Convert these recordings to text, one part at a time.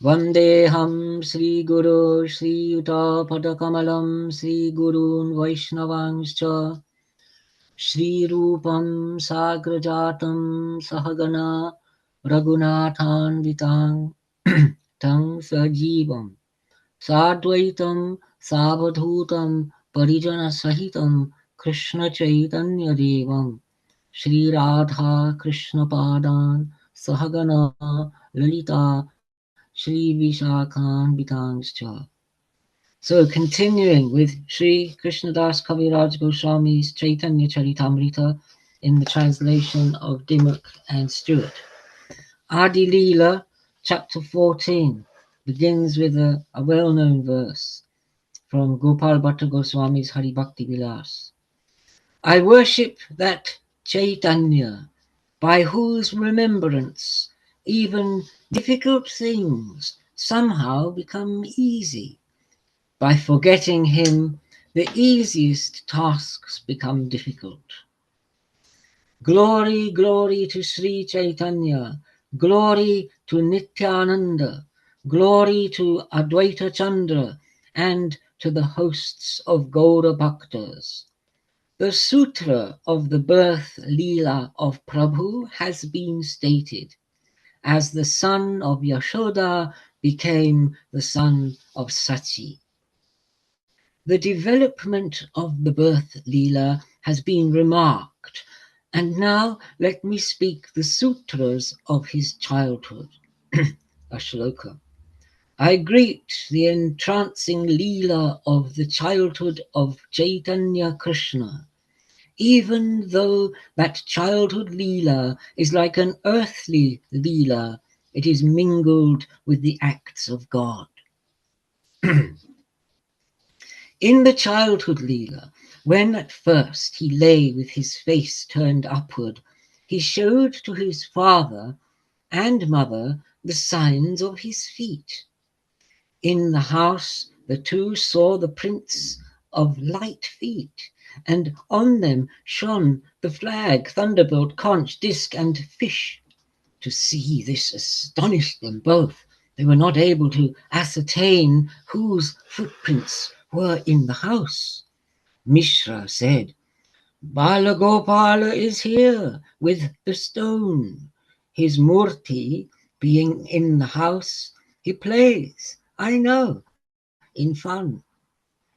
Vandeham Sri Guru Sri Yuta Padakamalam Sri Gurun Vaishnavangscha Shri Rupam Sagrajatam Sahagana Raghunathan Vitang Tang Sajivam Sadvaitam Savadhutam Parijana Sahitam Krishna Chaitanya Devam Shri Radha Krishna Padan Sahagana Lalita Shri Vishakhan Vitangscha. So continuing with Sri Krishnadas Kaviraj Goswami's Chaitanya Charitamrta in the translation of Dimmock and Stewart. Adi Lila, chapter 14, begins with a well-known verse from Gopal Bhatta Goswami's Hari Bhakti Vilas. I worship that Chaitanya, by whose remembrance even difficult things somehow become easy. By forgetting him, the easiest tasks become difficult. Glory, glory to Sri Chaitanya, glory to Nityananda, glory to Advaita Chandra, and to the hosts of Gaura Bhaktas. The sutra of the birth Lila of Prabhu has been stated, as the son of Yashoda became the son of Sachi. The development of the birth Lila has been remarked, and now let me speak the sutras of his childhood. A shloka. I greet the entrancing Lila of the childhood of Chaitanya Krishna, even though that childhood Lila is like an earthly Lila, it is mingled with the acts of God. In the childhood Lila, when at first he lay with his face turned upward, he showed to his father and mother the signs of his feet. In the house the two saw the prints of light feet, and on them shone the flag, thunderbolt, conch, disc, and fish. To see this astonished them both. They were not able to ascertain whose footprints were in the house. Mishra said, Balagopala is here with the stone. His murti being in the house, he plays, I know, in fun.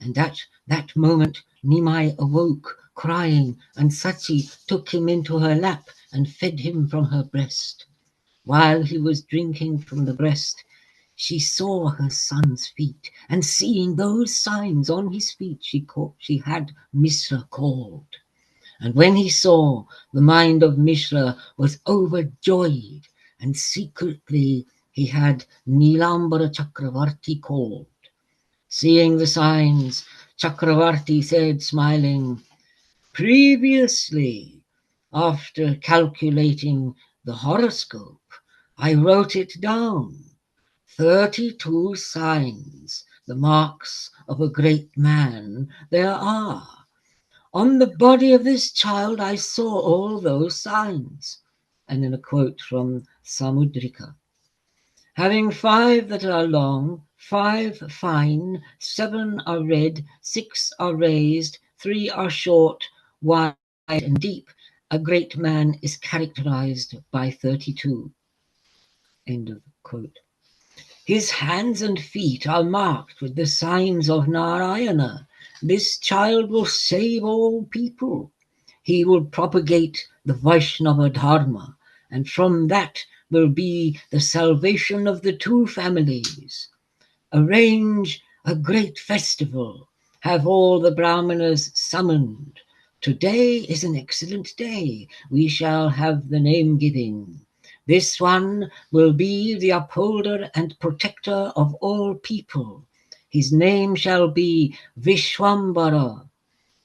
And at that moment Nimai awoke, crying, and Sachi took him into her lap and fed him from her breast. While he was drinking from the breast, she saw her son's feet, and seeing those signs on his feet, she had Mishra called. And when he saw, the mind of Mishra was overjoyed, and secretly he had Nilambara Chakravarti called. Seeing the signs, Chakravarti said, smiling, previously, after calculating the horoscope, I wrote it down. 32 signs, the marks of a great man, there are. On the body of this child I saw all those signs. And then a quote from Samudrika. Having 5 that are long, 5 fine, 7 are red, 6 are raised, 3 are short, wide and deep, a great man is characterized by 32. End of quote. His hands and feet are marked with the signs of Narayana. This child will save all people. He will propagate the Vaishnava Dharma, and from that will be the salvation of the 2 families. Arrange a great festival. Have all the Brahmanas summoned. Today is an excellent day. We shall have the name giving. This one will be the upholder and protector of all people. His name shall be Vishwambara.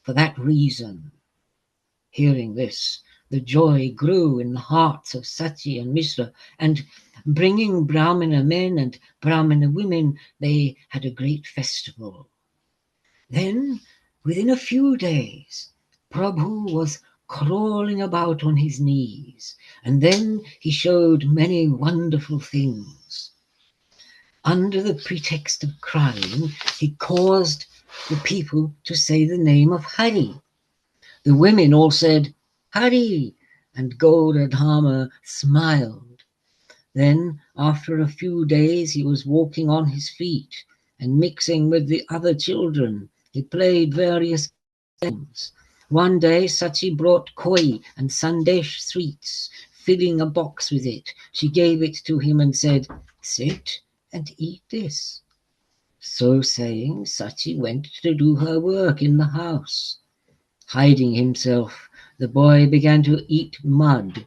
For that reason, hearing this, the joy grew in the hearts of Sachi and Mishra, and bringing Brahmana men and Brahmana women, they had a great festival. Then, within a few days, Prabhu was crawling about on his knees, and then he showed many wonderful things. Under the pretext of crying, he caused the people to say the name of Hari. The women all said, Hari, and Godadharma smiled. Then, after a few days, he was walking on his feet and mixing with the other children. He played various games. One day, Sachi brought koi and sandesh sweets, filling a box with it. She gave it to him and said, Sit and eat this. So saying, Sachi went to do her work in the house. Hiding himself, the boy began to eat mud.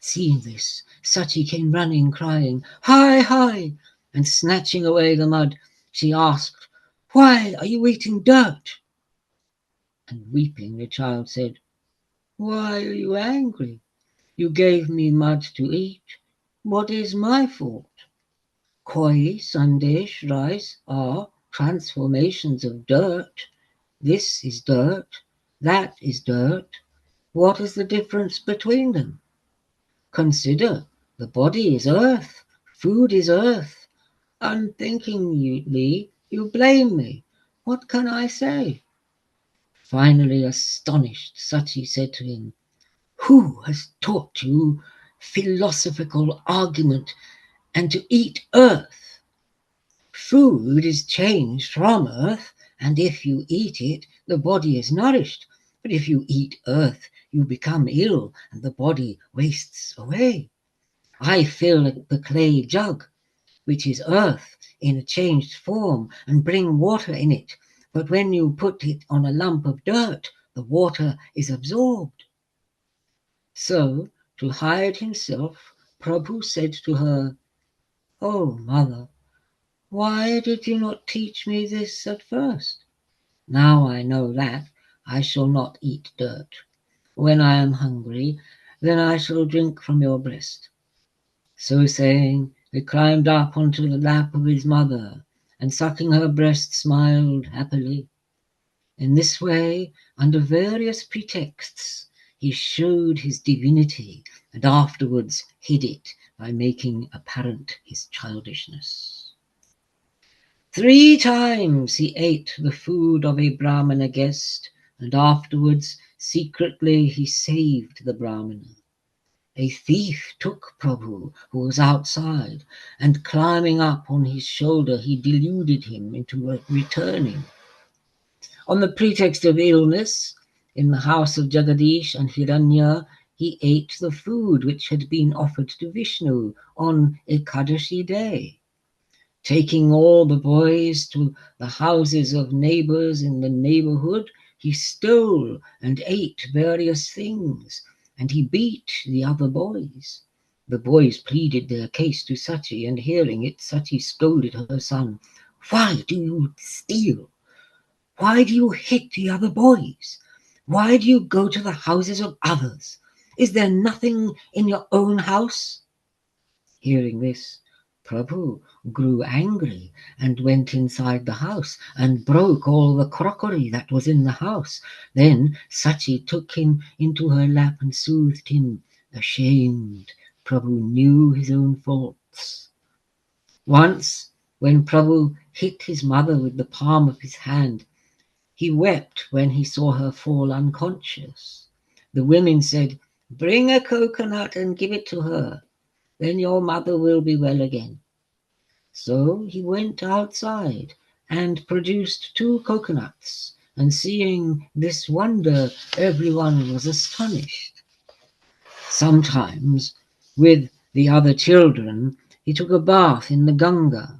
Seeing this, Sachi came running, crying, Hi, hi! And snatching away the mud, she asked, Why are you eating dirt? And weeping, the child said, Why are you angry? You gave me mud to eat. What is my fault? Koi, sandesh, rice are transformations of dirt. This is dirt. That is dirt. What is the difference between them? Consider, the body is earth, food is earth. Unthinkingly, you blame me. What can I say? Finally, astonished, Sachi said to him, Who has taught you philosophical argument and to eat earth? Food is changed from earth, and if you eat it, the body is nourished. But if you eat earth, you become ill, and the body wastes away. I fill the clay jug, which is earth, in a changed form, and bring water in it. But when you put it on a lump of dirt, the water is absorbed. So, to hide himself, Prabhu said to her, Oh, mother, why did you not teach me this at first? Now I know that I shall not eat dirt. When I am hungry, then I shall drink from your breast. So saying, he climbed up onto the lap of his mother, and sucking her breast, smiled happily. In this way, under various pretexts, he showed his divinity, and afterwards hid it by making apparent his childishness. 3 times he ate the food of a Brahmana guest, and afterwards secretly he saved the Brahmana. A thief took Prabhu, who was outside, and climbing up on his shoulder, he deluded him into returning. On the pretext of illness, in the house of Jagadish and Hiranya, he ate the food which had been offered to Vishnu on Ekadashi day. Taking all the boys to the houses of neighbors in the neighborhood, he stole and ate various things, and he beat the other boys. The boys pleaded their case to Sachi, and hearing it, Sachi scolded her son. Why do you steal? Why do you hit the other boys? Why do you go to the houses of others? Is there nothing in your own house? Hearing this, Prabhu grew angry and went inside the house and broke all the crockery that was in the house. Then Sachi took him into her lap and soothed him. Ashamed, Prabhu knew his own faults. Once, when Prabhu hit his mother with the palm of his hand, he wept when he saw her fall unconscious. The women said, Bring a coconut and give it to her. Then your mother will be well again. So he went outside and produced 2 coconuts, and seeing this wonder, everyone was astonished. Sometimes, with the other children, he took a bath in the Ganga.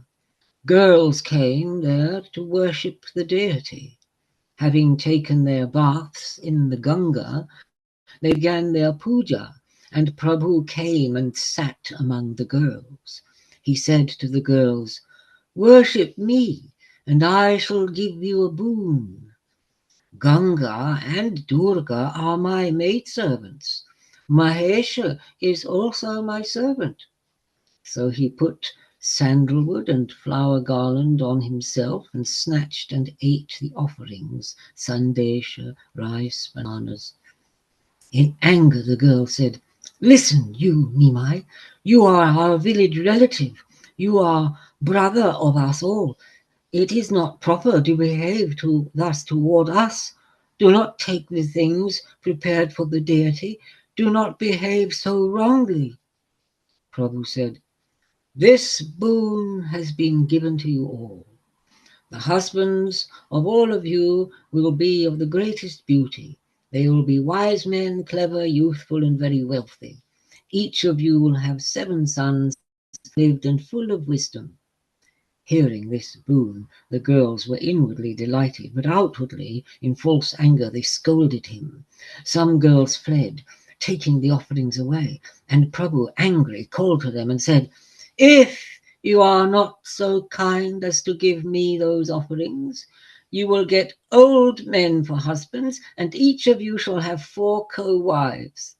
Girls came there to worship the deity. Having taken their baths in the Ganga, they began their puja, and Prabhu came and sat among the girls. He said to the girls, Worship me, and I shall give you a boon. Ganga and Durga are my maidservants. Mahesha is also my servant. So he put sandalwood and flower garland on himself and snatched and ate the offerings, sandesha, rice, bananas. In anger, the girl said, Listen, you, Nimai, you are our village relative. You are brother of us all, it is not proper to behave thus toward us. Do not take the things prepared for the deity. Do not behave so wrongly. Prabhu said, this boon has been given to you all. The husbands of all of you will be of the greatest beauty. They will be wise men, clever, youthful, and very wealthy. Each of you will have 7 sons, lived and full of wisdom. Hearing this boon, the girls were inwardly delighted, but outwardly, in false anger, they scolded him. Some girls fled, taking the offerings away, and Prabhu, angry, called to them and said, if you are not so kind as to give me those offerings, you will get old men for husbands, and each of you shall have 4 co-wives.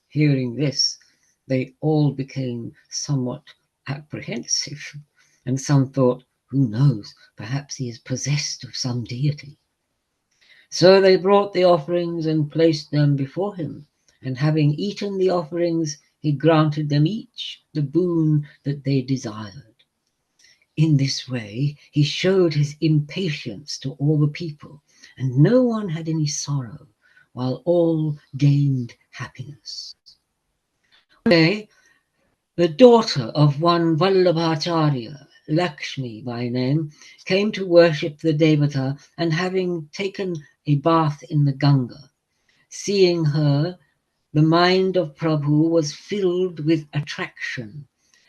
Hearing this, they all became somewhat apprehensive, and some thought, who knows, perhaps he is possessed of some deity. So they brought the offerings and placed them before him, and having eaten the offerings, he granted them each the boon that they desired. In this way, he showed his impatience to all the people, and no one had any sorrow, while all gained happiness. One day, the daughter of one Vallabhacharya, Lakshmi by name, came to worship the Devata, and having taken a bath in the Ganga, seeing her, the mind of Prabhu was filled with attraction,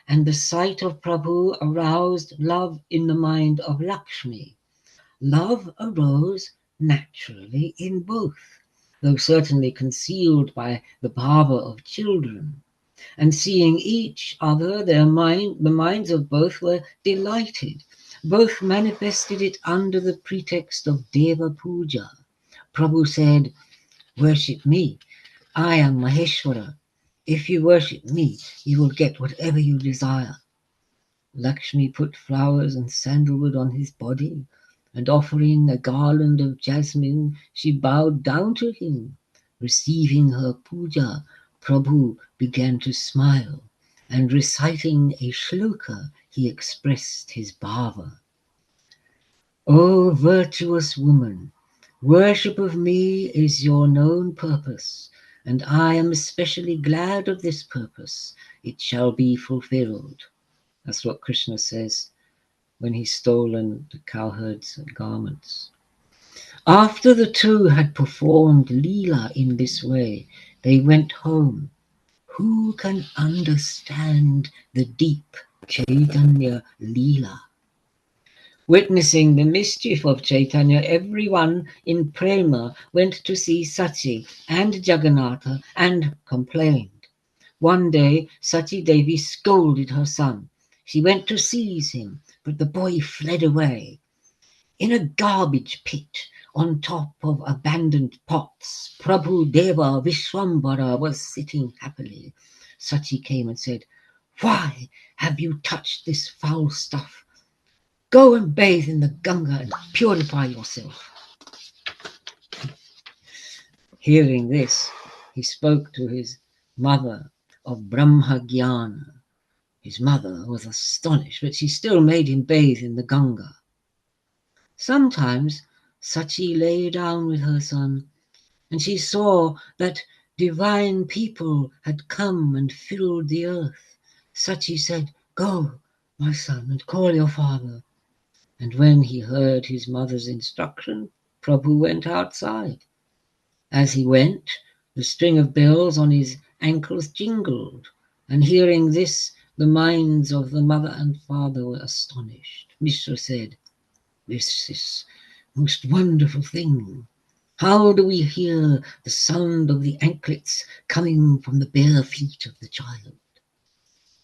and the sight of Prabhu aroused love in the mind of Lakshmi. Love arose naturally in both, though certainly concealed by the bhava of children. And seeing each other, the minds of both were delighted. Both manifested it under the pretext of Deva Puja. Prabhu said, worship me. I am Maheshwara. If you worship me, you will get whatever you desire. Lakshmi put flowers and sandalwood on his body, and offering a garland of jasmine, she bowed down to him. Receiving her puja, Prabhu began to smile, and reciting a shloka, he expressed his bhava. O virtuous woman, worship of me is your known purpose, and I am especially glad of this purpose. It shall be fulfilled. That's what Krishna says when he's stolen the cowherd's garments. After the two had performed Lila in this way, they went home. Who can understand the deep Chaitanya Lila? Witnessing the mischief of Chaitanya, everyone in Prema went to see Sachi and Jagannatha and complained. One day, Sachi Devi scolded her son. She went to seize him, but the boy fled away. In a garbage pit on top of abandoned pots, Prabhu Deva Vishwambara was sitting happily. Sachi came and said, why have you touched this foul stuff? Go and bathe in the Ganga and purify yourself. Hearing this, he spoke to his mother of Brahma Jnana. His mother was astonished, but she still made him bathe in the Ganga. Sometimes Sachi lay down with her son, and she saw that divine people had come and filled the earth. Sachi said, go, my son, and call your father. And when he heard his mother's instruction, Prabhu went outside. As he went, the string of bells on his ankles jingled, and hearing this, the minds of the mother and father were astonished. Mishra said, this is most wonderful thing. How do we hear the sound of the anklets coming from the bare feet of the child?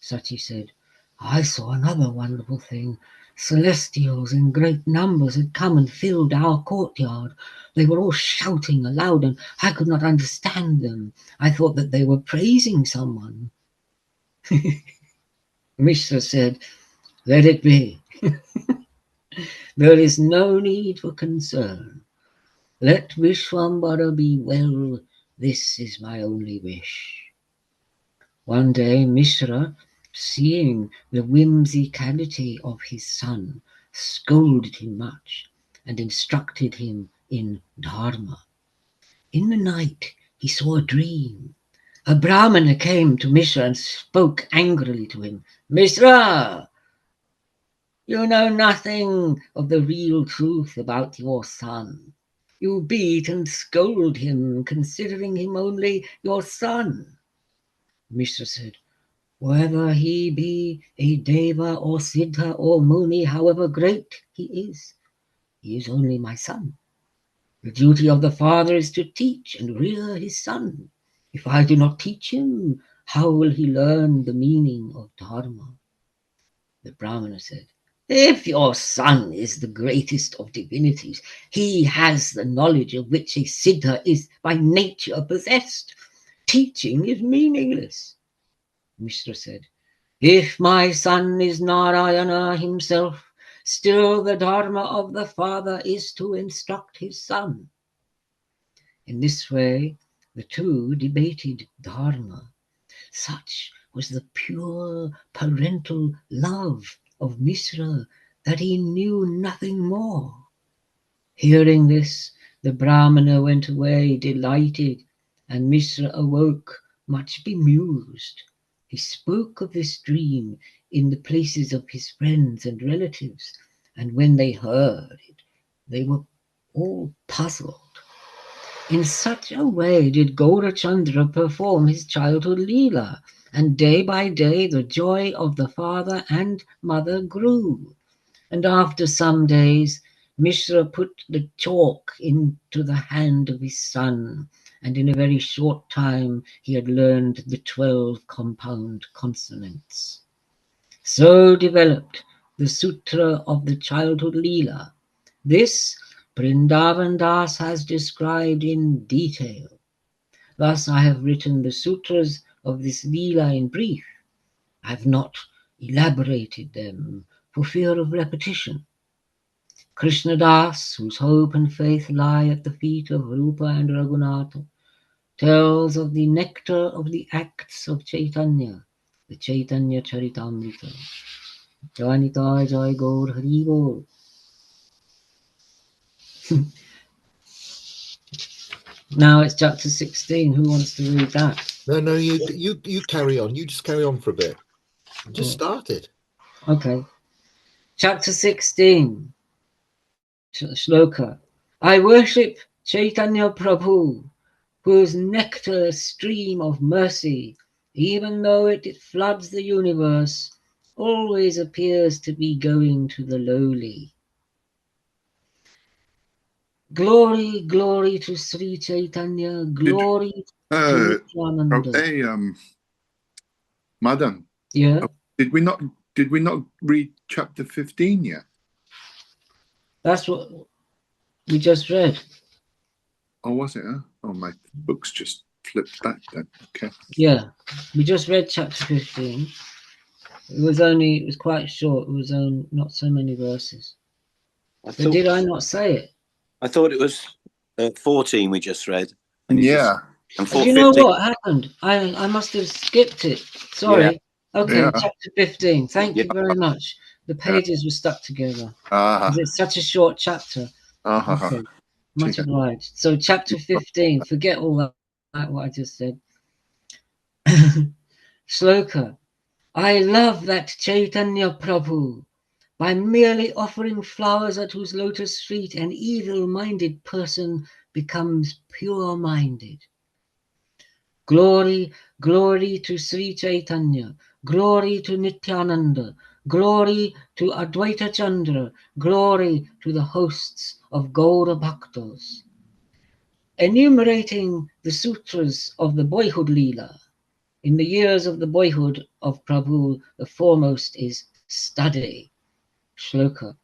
Sachi said, I saw another wonderful thing. Celestials in great numbers had come and filled our courtyard. They were all shouting aloud, and I could not understand them. I thought that they were praising someone. Mishra said, let it be. There is no need for concern. Let Vishwambara be well. This is my only wish. One day Mishra seeing the whimsicality of his son, scolded him much and instructed him in Dharma. In the night he saw a dream. A Brahmana came to Mishra and spoke angrily to him. Mishra, you know nothing of the real truth about your son. You beat and scold him, considering him only your son. Mishra said, whether he be a Deva or Siddha or Muni, however great he is only my son. The duty of the father is to teach and rear his son. If I do not teach him, how will he learn the meaning of Dharma? The Brahmana said, if your son is the greatest of divinities, he has the knowledge of which a Siddha is by nature possessed. Teaching is meaningless. Mishra said, if my son is Narayana himself, still the Dharma of the father is to instruct his son. In this way, the two debated Dharma. Such was the pure parental love of Mishra that he knew nothing more. Hearing this, the Brahmana went away delighted, and Mishra awoke much bemused. He spoke of this dream in the places of his friends and relatives, and when they heard it, they were all puzzled. In such a way did Gaurachandra perform his childhood Lila, and day by day the joy of the father and mother grew. And after some days, Mishra put the chalk into the hand of his son, and in a very short time he had learned the 12 compound consonants. So developed the Sutra of the childhood Lila. This Vrindavan Das has described in detail. Thus I have written the sutras of this Lila in brief. I have not elaborated them for fear of repetition. Krishna Das, whose hope and faith lie at the feet of Rupa and Raghunatha, tells of the nectar of the acts of Chaitanya, the Chaitanya Charitamrta. Jai Nitai Jai Gaur Hari Bol. Now it's chapter 16. Who wants to read that? No, you carry on. You just carry on for a bit. Just started. Okay. Chapter 16. Shloka. I worship Chaitanya Prabhu, whose nectar stream of mercy, even though it floods the universe, always appears to be going to the lowly. Glory, glory to Sri Chaitanya, glory to Nityananda. Hey, Madan. Yeah. Did we not read chapter 15 yet? That's what we just read. Oh, was it? Huh? Oh, my book's just flipped back then. Okay. Yeah, we just read chapter 15. It was quite short. It was not so many verses. But did I not say it? I thought it was 14 we just read. Yeah. Do you know what happened? I must have skipped it. Sorry. Yeah. Okay, yeah. Chapter 15. Thank you very much. The pages were stuck together. It's such a short chapter. Okay. Much obliged. So chapter 15. Forget all that what I just said. Shloka. I love that Chaitanya Prabhu. By merely offering flowers at whose lotus feet an evil-minded person becomes pure-minded. Glory, glory to Sri Chaitanya, glory to Nityananda, glory to Advaita Chandra, glory to the hosts of Gaura Bhaktas. Enumerating the sutras of the boyhood Lila, in the years of the boyhood of Prabhu, the foremost is study. Shloka.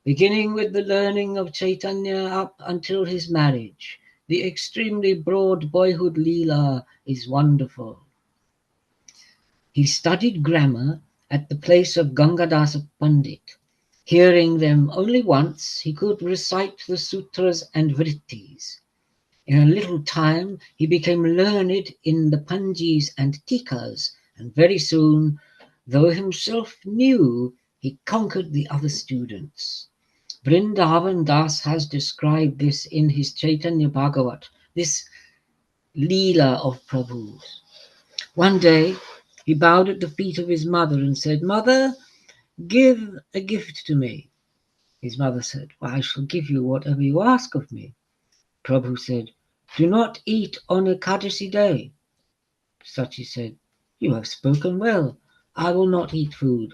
Beginning with the learning of Chaitanya up until his marriage, the extremely broad boyhood Lila is wonderful. He studied grammar at the place of Gangadasa Pandit. Hearing them only once, he could recite the sutras and vrittis. In a little time, he became learned in the Panjis and Tikas, and very soon though himself knew he conquered the other students. Vrindavan Das has described this in his Chaitanya Bhagavat, this Lila of Prabhu's. One day, he bowed at the feet of his mother and said, "Mother, give a gift to me." His mother said, "Well, I shall give you whatever you ask of me." Prabhu said, "Do not eat on Ekadasi day." Sachi said, "You have spoken well. I will not eat food."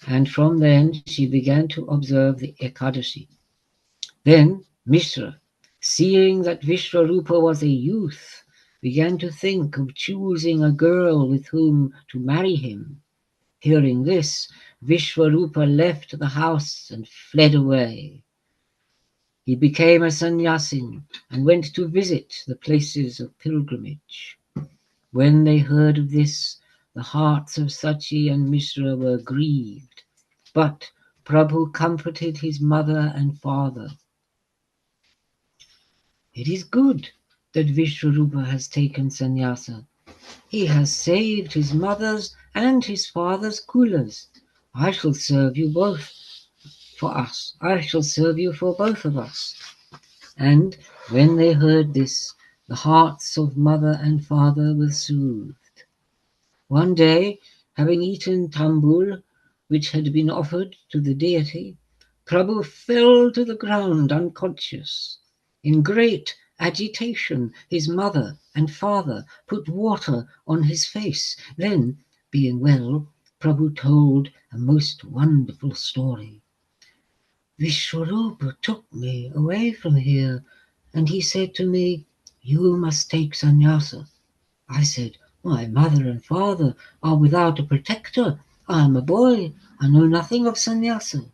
And from then she began to observe the Ekadasi. Then Mishra, seeing that Vishwarupa was a youth, began to think of choosing a girl with whom to marry him. Hearing this, Vishwarupa left the house and fled away. He became a sannyasin and went to visit the places of pilgrimage. When they heard of this, the hearts of Sachi and Mishra were grieved, but Prabhu comforted his mother and father. "It is good that Vishwarupa has taken sannyasa. He has saved his mother's and his father's kulas. I shall serve you both for us. I shall serve you for both of us." And when they heard this, the hearts of mother and father were soothed. One day, having eaten tambul, which had been offered to the deity, Prabhu fell to the ground unconscious. In great agitation, his mother and father put water on his face. Then, being well, Prabhu told a most wonderful story. "Vishwarupa took me away from here, and he said to me, 'You must take sannyasa.' I said, 'My mother and father are without a protector. I am a boy. I know nothing of sannyasa.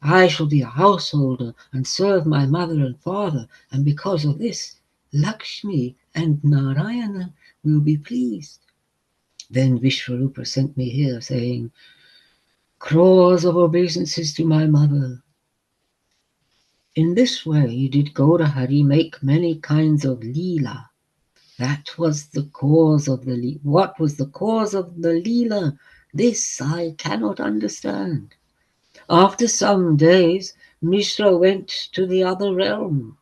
I shall be a householder and serve my mother and father, and because of this, Lakshmi and Narayana will be pleased.' Then Vishwarupa sent me here, saying, 'Crores of obeisances to my mother.' In this way did Gaurahari make many kinds of Lila. That was the cause of the What was the cause of the Lila? This I cannot understand. After some days, Mishra went to the other realm,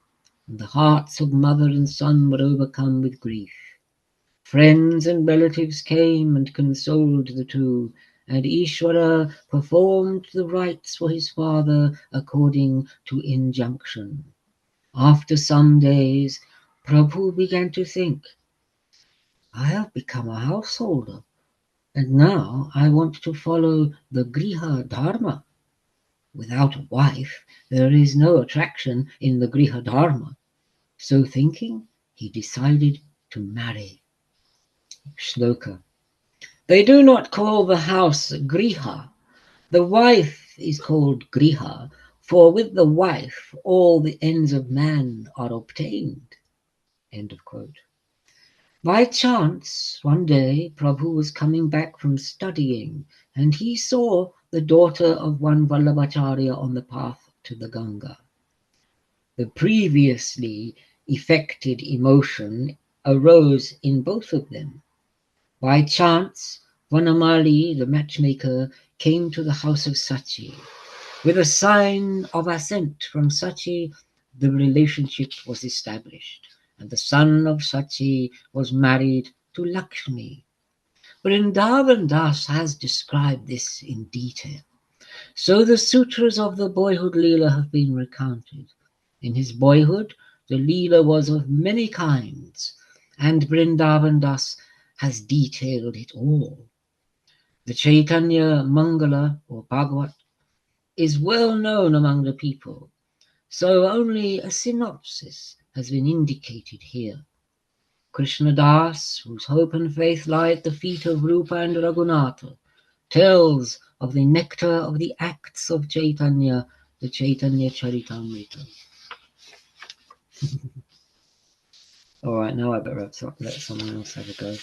and the hearts of mother and son were overcome with grief. Friends and relatives came and consoled the two, and Ishvara performed the rites for his father according to injunction. After some days, Prabhu began to think, "I have become a householder, and now I want to follow the Griha Dharma. Without a wife, there is no attraction in the Griha Dharma." So thinking, he decided to marry. Shloka. They do not call the house Griha. The wife is called Griha, for with the wife all the ends of man are obtained. End of quote. By chance, one day, Prabhu was coming back from studying, and he saw the daughter of one Vallabhacharya on the path to the Ganga. The previously effected emotion arose in both of them. By chance, Vanamali, the matchmaker, came to the house of Sachi. With a sign of assent from Sachi, the relationship was established, and the son of Sachi was married to Lakshmi. Vrindavan Das has described this in detail. So the sutras of the boyhood Lila have been recounted. In his boyhood, the Lila was of many kinds, and Vrindavan Das has detailed it all. The Chaitanya Mangala, or Bhagavat, is well known among the people, so only a synopsis has been indicated here. Krishna Das, whose hope and faith lie at the feet of Rupa and Raghunatha, tells of the nectar of the acts of Chaitanya, the Chaitanya Charitamrta. All right, now I better let someone else have a go.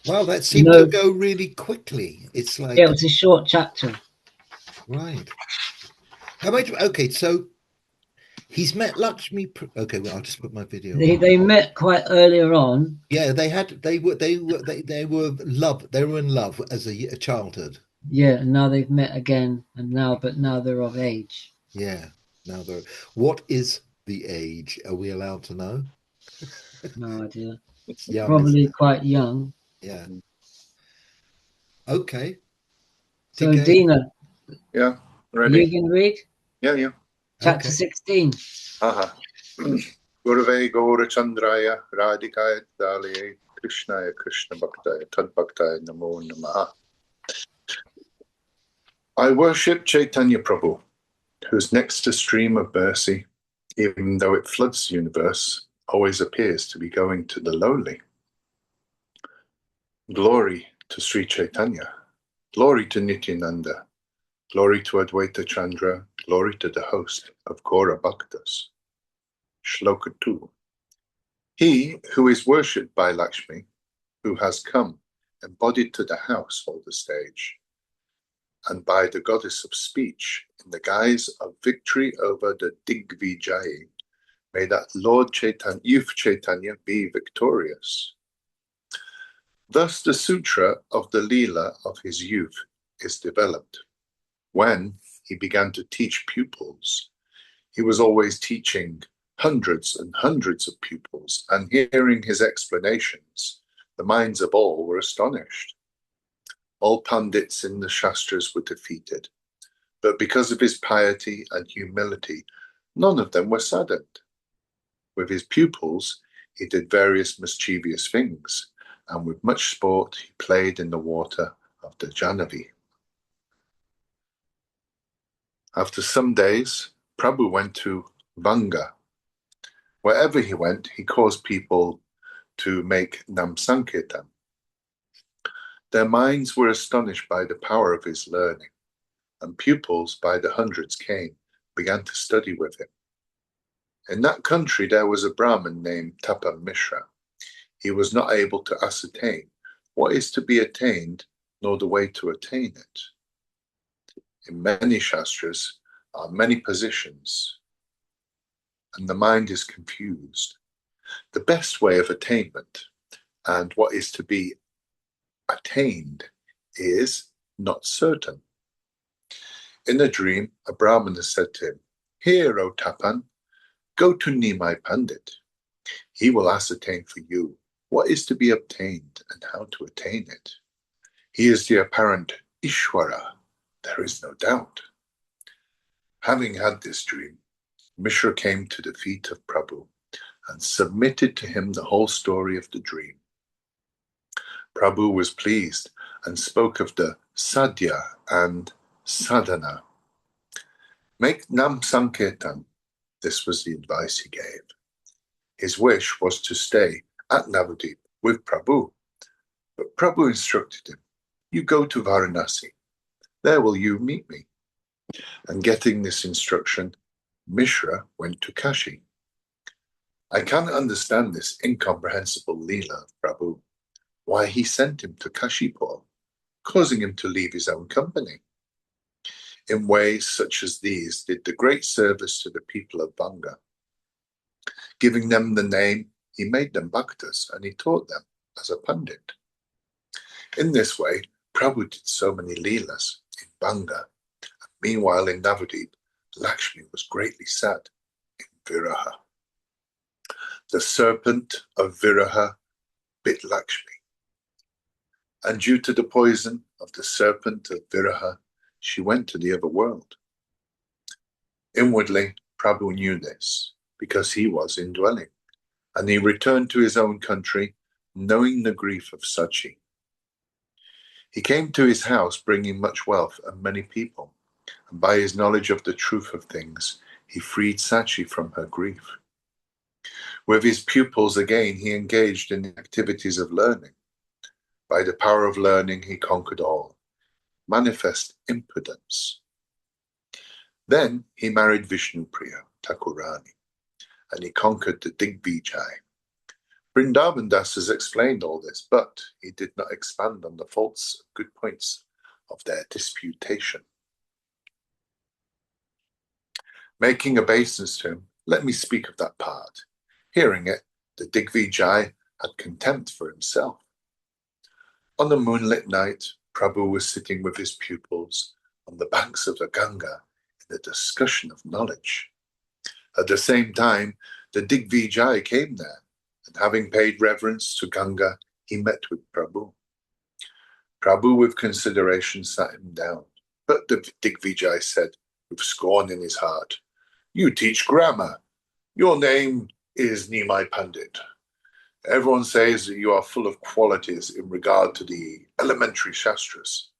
Wow, that seemed to go really quickly. It's like, yeah, it's a short chapter. Right. How much? Okay, so he's met Lakshmi. Okay, well, I'll just put my video. They met quite earlier on. Yeah, they were in love as a childhood. Yeah, and now they've met again, and now they're of age. Yeah. Now, what is the age? Are we allowed to know? No idea. Young, Probably isn't it? quite young. Yeah. Okay. So, Again. Dina, Yeah, are you ready? going to read Yeah. chapter Okay. 16? Aha. Gurve Gaura Chandraya Radhikaya Dalye Krishnaya Krishna Bhaktaya Tad Bhaktaya Namo Namaha. I worship Chaitanya Prabhu, whose next to stream of mercy, even though it floods the universe, always appears to be going to the lowly. Glory to Sri Chaitanya, glory to Nityananda, glory to Advaita Chandra, glory to the host of Gaura Bhaktas. Shloka 2. He who is worshipped by Lakshmi, who has come embodied to the householder stage, and by the goddess of speech in the guise of victory over the Digvijayi, may that Lord Chaitanya, youth Chaitanya be victorious. Thus the sutra of the Lila of his youth is developed. When he began to teach pupils, he was always teaching hundreds and hundreds of pupils, and hearing his explanations, the minds of all were astonished. All Pandits in the Shastras were defeated, but because of his piety and humility, none of them were saddened. With his pupils, he did various mischievous things, and with much sport he played in the water of the Jahnavi. After some days, Prabhu went to Vanga. Wherever he went, he caused people to make Nam Sankirtan. Their minds were astonished by the power of his learning, and pupils by the hundreds came, began to study with him. In that country there was a Brahmin named Tapa Mishra. He was not able to ascertain what is to be attained, nor the way to attain it. In many Shastras are many positions, and the mind is confused. The best way of attainment and what is to be attained is not certain. In a dream, a Brahmana said to him, "Here, O Tapan, go to Nimai Pandit. He will ascertain for you what is to be obtained and how to attain it. He is the apparent Ishwara, there is no doubt." Having had this dream, Mishra came to the feet of Prabhu and submitted to him the whole story of the dream. Prabhu was pleased and spoke of the sadhya and sadhana. Make Nam Sankirtan. This was the advice he gave. His wish was to stay at Navadip with Prabhu, but Prabhu instructed him, "You go to Varanasi. There will you meet me." And getting this instruction, Mishra went to Kashi. I cannot understand this incomprehensible Leela of Prabhu, why he sent him to Kashipur, causing him to leave his own company. In ways such as these did the great service to the people of Vanga. Giving them the name, he made them bhaktas, and he taught them as a pandit. In this way, Prabhu did so many leelas in Vanga. Meanwhile, in Navadip, Lakshmi was greatly sad in Viraha. The serpent of Viraha bit Lakshmi, and due to the poison of the serpent of Viraha, she went to the other world. Inwardly, Prabhu knew this, because he was indwelling, and he returned to his own country, knowing the grief of Sachi. He came to his house bringing much wealth and many people, and by his knowledge of the truth of things, he freed Sachi from her grief. With his pupils again, he engaged in the activities of learning. By the power of learning, he conquered all, manifest impudence. Then he married Vishnupriya, Thakurani, and he conquered the Digvijay. Vrindavan Das has explained all this, but he did not expand on the faults and good points of their disputation. Making obeisance to him, let me speak of that part. Hearing it, the Digvijay had contempt for himself. On a moonlit night, Prabhu was sitting with his pupils on the banks of the Ganga in a discussion of knowledge. At the same time, the Digvijay came there, and having paid reverence to Ganga, he met with Prabhu. Prabhu, with consideration, sat him down, but the Digvijay said, with scorn in his heart, "You teach grammar. Your name is Nimai Pandit. Everyone says that you are full of qualities in regard to the elementary shastras.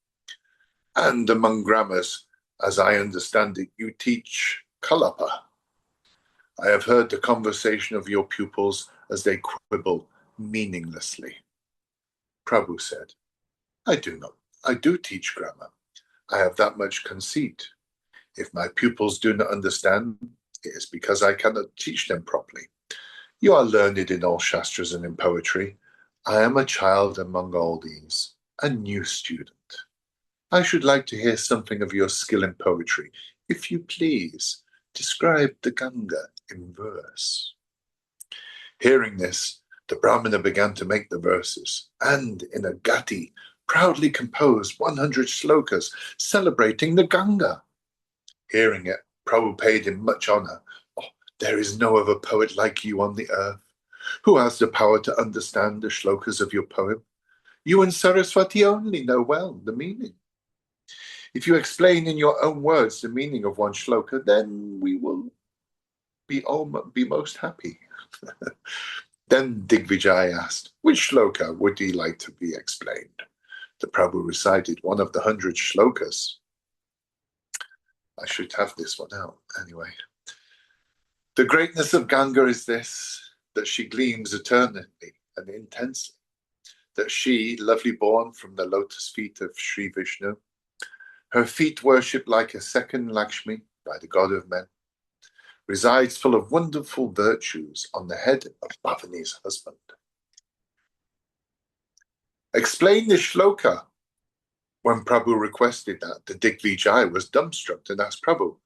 And among grammars, as I understand it, you teach Kalapa. I have heard the conversation of your pupils as they quibble meaninglessly." Prabhu said, I do teach grammar. I have that much conceit. If my pupils do not understand, it is because I cannot teach them properly. You are learned in all shastras and in poetry. I am a child among all these, a new student. I should like to hear something of your skill in poetry. If you please, describe the Ganga in verse. Hearing this, the Brahmana began to make the verses, and in a gati, proudly composed 100 shlokas celebrating the Ganga. Hearing it, Prabhu paid him much honor. Oh, there is no other poet like you on the earth. Who has the power to understand the shlokas of your poem? You and Saraswati only know well the meaning. If you explain in your own words the meaning of one shloka, then we will be most happy. Then Digvijay asked, which shloka would he like to be explained? The Prabhu recited one of the 100 shlokas. I should have this one out anyway. The greatness of Ganga is this, that she gleams eternally and intensely, that she, lovely born from the lotus feet of Sri Vishnu, her feet worshipped like a second Lakshmi by the god of men, resides full of wonderful virtues on the head of Bhavani's husband. Explain this shloka. When Prabhu requested that, the Digvijay was dumbstruck and asked Prabhu,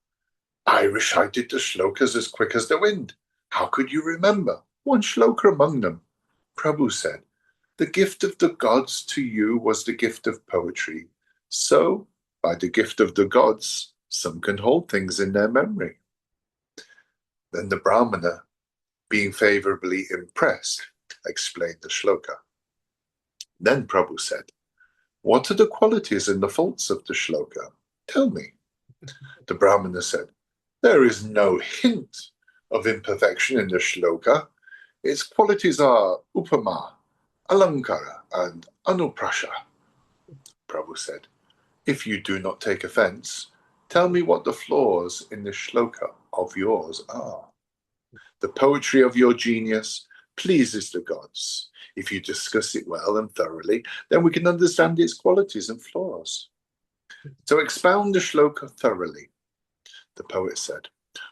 I recited the shlokas as quick as the wind. How could you remember one shloka among them? Prabhu said, the gift of the gods to you was the gift of poetry. So, by the gift of the gods, some can hold things in their memory. Then the Brahmana, being favorably impressed, explained the shloka. Then Prabhu said, what are the qualities and the faults of the shloka? Tell me. The Brahmana said, there is no hint of imperfection in the shloka. Its qualities are upama, alankara, and anuprasha. Prabhu said, if you do not take offense, tell me what the flaws in the shloka of yours are. The poetry of your genius pleases the gods. If you discuss it well and thoroughly, then we can understand its qualities and flaws. So expound the shloka thoroughly. The poet said,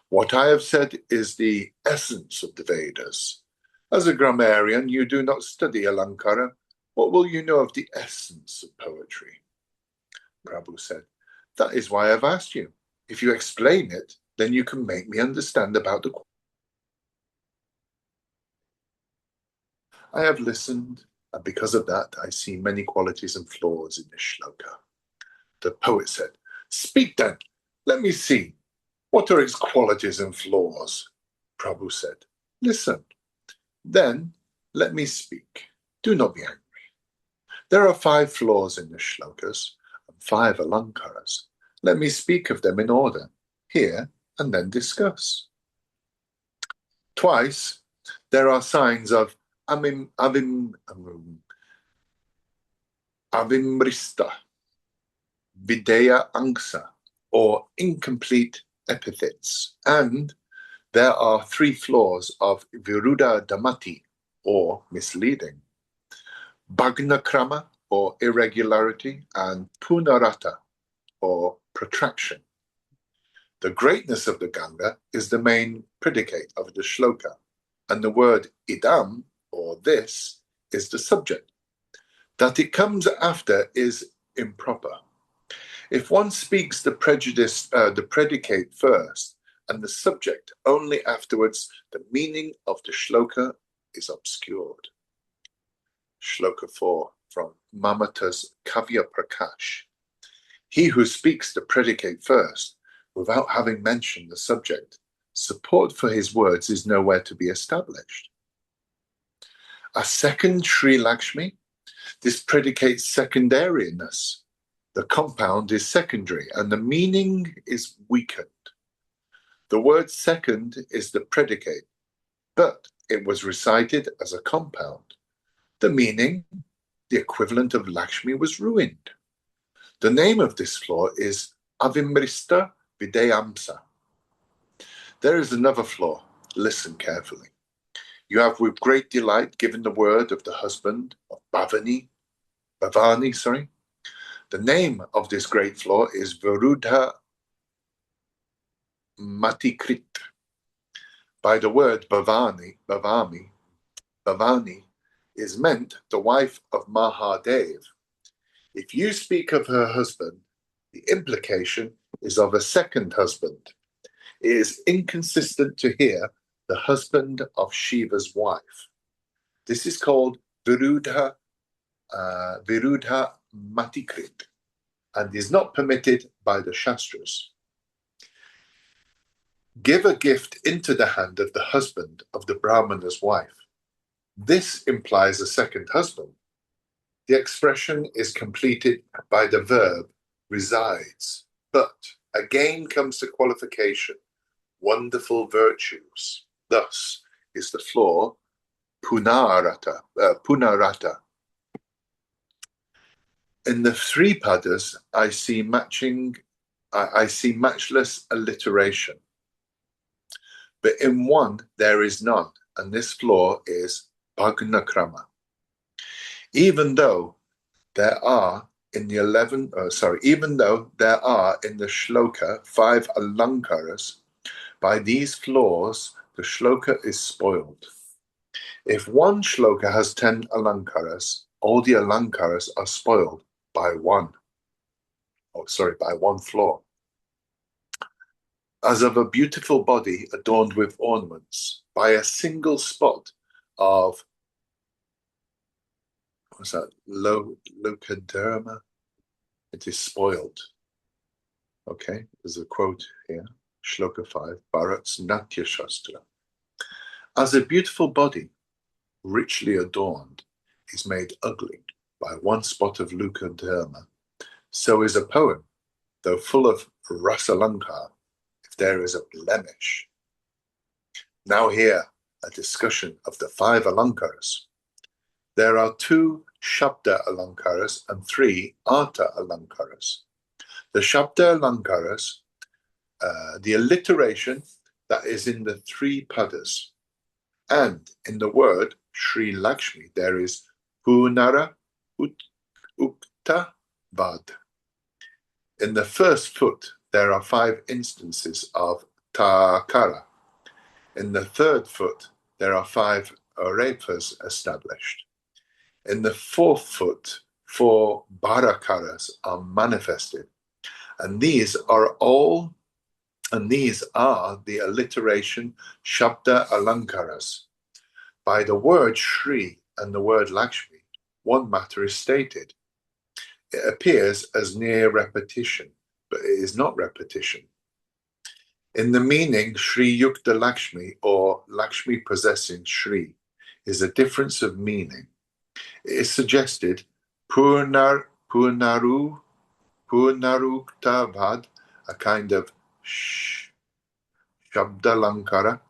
what I have said is the essence of the Vedas. As a grammarian, you do not study alankara. What will you know of the essence of poetry? Prabhu said, that is why I've asked you. If you explain it, then you can make me understand about the. I have listened, and because of that, I see many qualities and flaws in this shloka. The poet said, speak then, let me see. What are its qualities and flaws? Prabhu said, listen. Then let me speak. Do not be angry. There are 5 flaws in the shlokas and 5 alankaras. Let me speak of them in order, hear, and then discuss. Twice, there are signs of avimrista, videya angsa, or incomplete epithets, and there are 3 flaws of viruddha damati, or misleading, bhagna krama, or irregularity, and punarata, or protraction. The greatness of the Ganga is the main predicate of the shloka, and the word idam, or this, is the subject. That it comes after is improper. If one speaks the predicate first, and the subject only afterwards, the meaning of the shloka is obscured. Shloka 4 from Mamata's Kavya Prakash. He who speaks the predicate first, without having mentioned the subject, support for his words is nowhere to be established. A second Sri Lakshmi, this predicates secondariness. The compound is secondary and the meaning is weakened. The word second is the predicate, but it was recited as a compound. The meaning, the equivalent of Lakshmi, was ruined. The name of this flaw is Avimrista Videyamsa. There is another flaw. Listen carefully. You have with great delight given the word of the husband of Bhavani. The name of this great flaw is Varudha Matikrit. By the word Bhavani is meant the wife of Mahadev. If you speak of her husband, the implication is of a second husband. It is inconsistent to hear the husband of Shiva's wife. This is called Virudha Matikrit and is not permitted by the Shastras. Give a gift into the hand of the husband of the Brahmana's wife. This implies a second husband. The expression is completed by the verb resides, but again comes the qualification, wonderful virtues. Thus is the flaw punarata. In the three padas, I see matchless alliteration. But in one, there is none, and this flaw is bhagnakrama. Even though there are in the shloka 5 alankaras, by these flaws, the shloka is spoiled. If one shloka has 10 alankaras, all the alankaras are spoiled by one flaw. As of a beautiful body adorned with ornaments, by a single spot of Lokaderma, it is spoiled. Okay, there's a quote here, Shloka 5, Bharat's Natya Shastra. As a beautiful body, richly adorned, is made ugly by one spot of Lokaderma, so is a poem, though full of rasalankar, if there is a blemish. Now here, a discussion of the 5 alankaras. There are 2 Shabda alankaras and 3 Artha alankaras. The Shabda alankaras, the alliteration that is in the 3 padas. And in the word Sri Lakshmi, there is Punara Ukta Vad. In the first foot, there are 5 instances of Takara. In the third foot, there are 5 arepas established. In the 4th foot, 4 barakaras are manifested, and these are the alliteration Shabda alankaras. By the word Shri and the word Lakshmi, one matter is stated. It appears as near repetition, but it is not repetition. In the meaning Shri Yukta Lakshmi or Lakshmi possessing Shri is a difference of meaning. It is suggested Purnarukta-vad, a kind of Shabdalankara,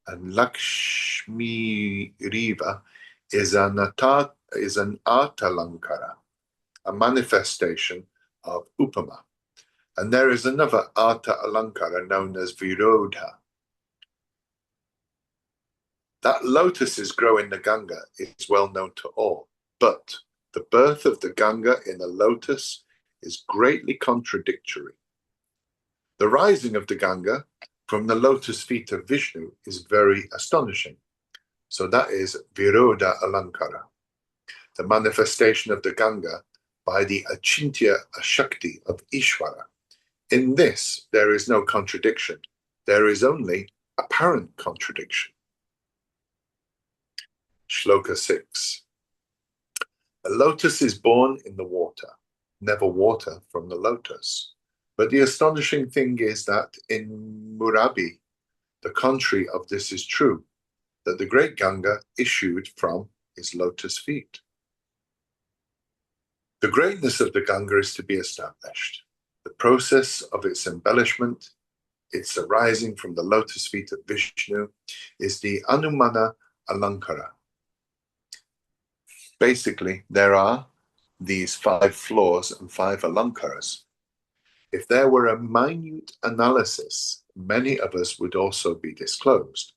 and Lakshmi Riva is an Artalankara, a manifestation of Upama. And there is another Artha Alankara known as Virodha. That lotuses grow in the Ganga is well known to all, but the birth of the Ganga in a lotus is greatly contradictory. The rising of the Ganga from the lotus feet of Vishnu is very astonishing. So that is Virodha Alankara, the manifestation of the Ganga by the Achintya Ashakti of Ishvara. In this, there is no contradiction. There is only apparent contradiction. Shloka 6. A lotus is born in the water, never water from the lotus. But the astonishing thing is that in Murabi, the contrary of this is true, that the great Ganga issued from his lotus feet. The greatness of the Ganga is to be established. The process of its embellishment, its arising from the lotus feet of Vishnu, is the Anumana Alankara. Basically, there are these 5 floors and 5 Alankaras. If there were a minute analysis, many of us would also be disclosed.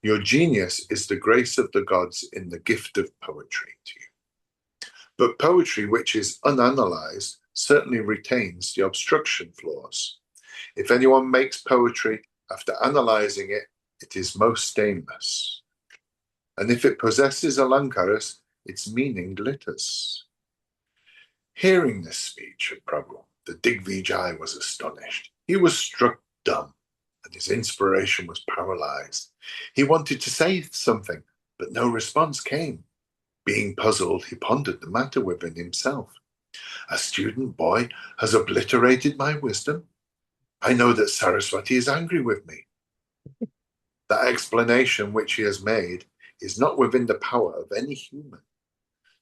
Your genius is the grace of the gods in the gift of poetry to you. But poetry which is unanalyzed certainly retains the obstruction flaws. If anyone makes poetry after analyzing it, it is most stainless. And if it possesses alankaras, its meaning glitters. Hearing this speech of Prabhu, the Digvijay was astonished. He was struck dumb, and his inspiration was paralyzed. He wanted to say something, but no response came. Being puzzled, he pondered the matter within himself. A student boy has obliterated my wisdom. I know that Saraswati is angry with me. The explanation which he has made is not within the power of any human.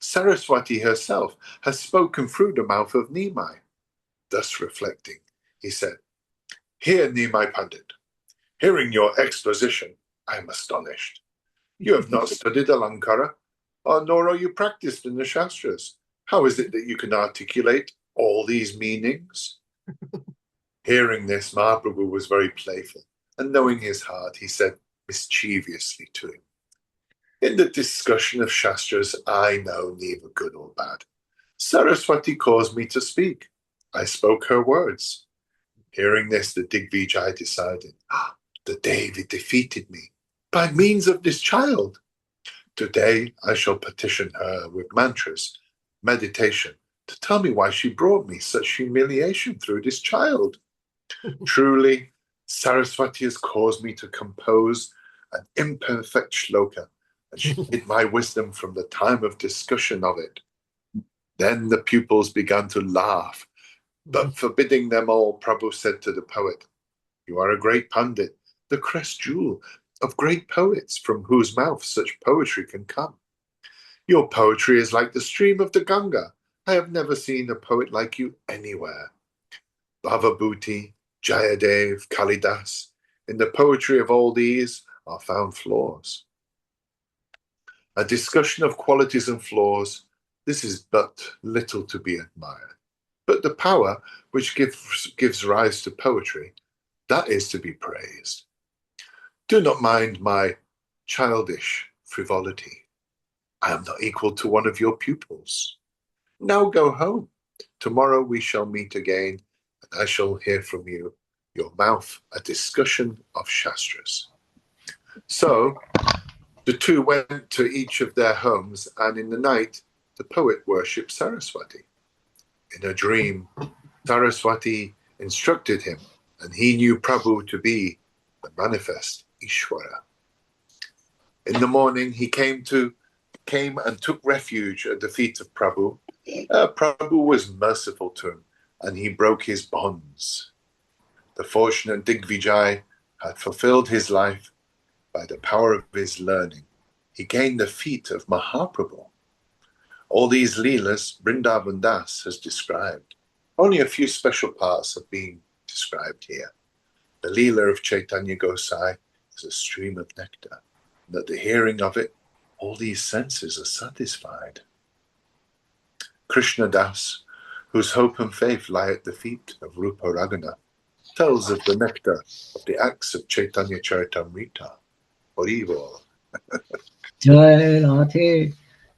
Saraswati herself has spoken through the mouth of Nimai. Thus reflecting, he said, "Hear, Nimai Pandit, hearing your exposition, I am astonished. You have not studied Alankara, nor are you practiced in the Shastras. How is it that you can articulate all these meanings?" Hearing this, Mahaprabhu was very playful, and knowing his heart, he said mischievously to him, "In the discussion of Shastras, I know neither good or bad. Saraswati caused me to speak. I spoke her words." Hearing this, the Digvijay decided, the Devi defeated me by means of this child. Today I shall petition her with mantras, meditation, to tell me why she brought me such humiliation through this child. Truly, Saraswati has caused me to compose an imperfect shloka, and she hid my wisdom from the time of discussion of it. Then the pupils began to laugh, but forbidding them all, Prabhu said to the poet, "You are a great Pandit, the crest jewel of great poets from whose mouth such poetry can come. Your poetry is like the stream of the Ganga. I have never seen a poet like you anywhere. Bhavabhuti, Jayadev, Kalidas, in the poetry of all these are found flaws. A discussion of qualities and flaws, this is but little to be admired. But the power which gives rise to poetry, that is to be praised. Do not mind my childish frivolity. I am not equal to one of your pupils. Now go home. Tomorrow we shall meet again, and I shall hear from you, your mouth, a discussion of Shastras." So the two went to each of their homes, and in the night the poet worshipped Saraswati. In a dream, Saraswati instructed him, and he knew Prabhu to be the manifest Ishwara. In the morning, he came and took refuge at the feet of Prabhu. Prabhu was merciful to him, and he broke his bonds. The fortunate Digvijay had fulfilled his life by the power of his learning. He gained the feet of Mahaprabhu. All these Leelas, Vrindavan Das has described. Only a few special parts have been described here. The Lila of Chaitanya Gosai is a stream of nectar, and at the hearing of it, all these senses are satisfied. Krishna Das, whose hope and faith lie at the feet of Rupa Raghunath, tells of the nectar of the acts of Chaitanya Charitamrta. Haribol. You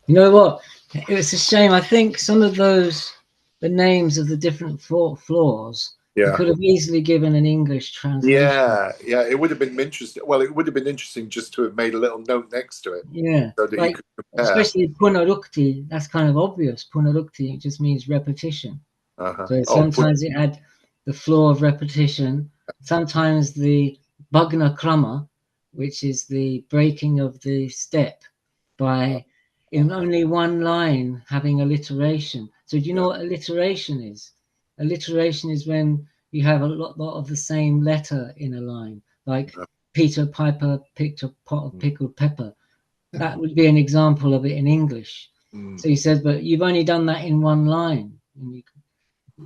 know what? It was a shame. I think some of those, the names of the different floors, you could have easily given an English translation. Yeah, it would have been interesting. Well, it would have been interesting just to have made a little note next to it. Yeah, so that like, you could compare. Especially Punarukti, that's kind of obvious. Punarukti just means repetition. So sometimes it had the floor of repetition, sometimes the Bhagna Krama, which is the breaking of the step by in only one line having alliteration. So do you know Yeah. what alliteration is? Alliteration is when you have a lot of the same letter in a line, like Yeah. Peter Piper picked a pot of pickled pepper. That would be an example of it in English. Mm. So he says, but you've only done that in one line. And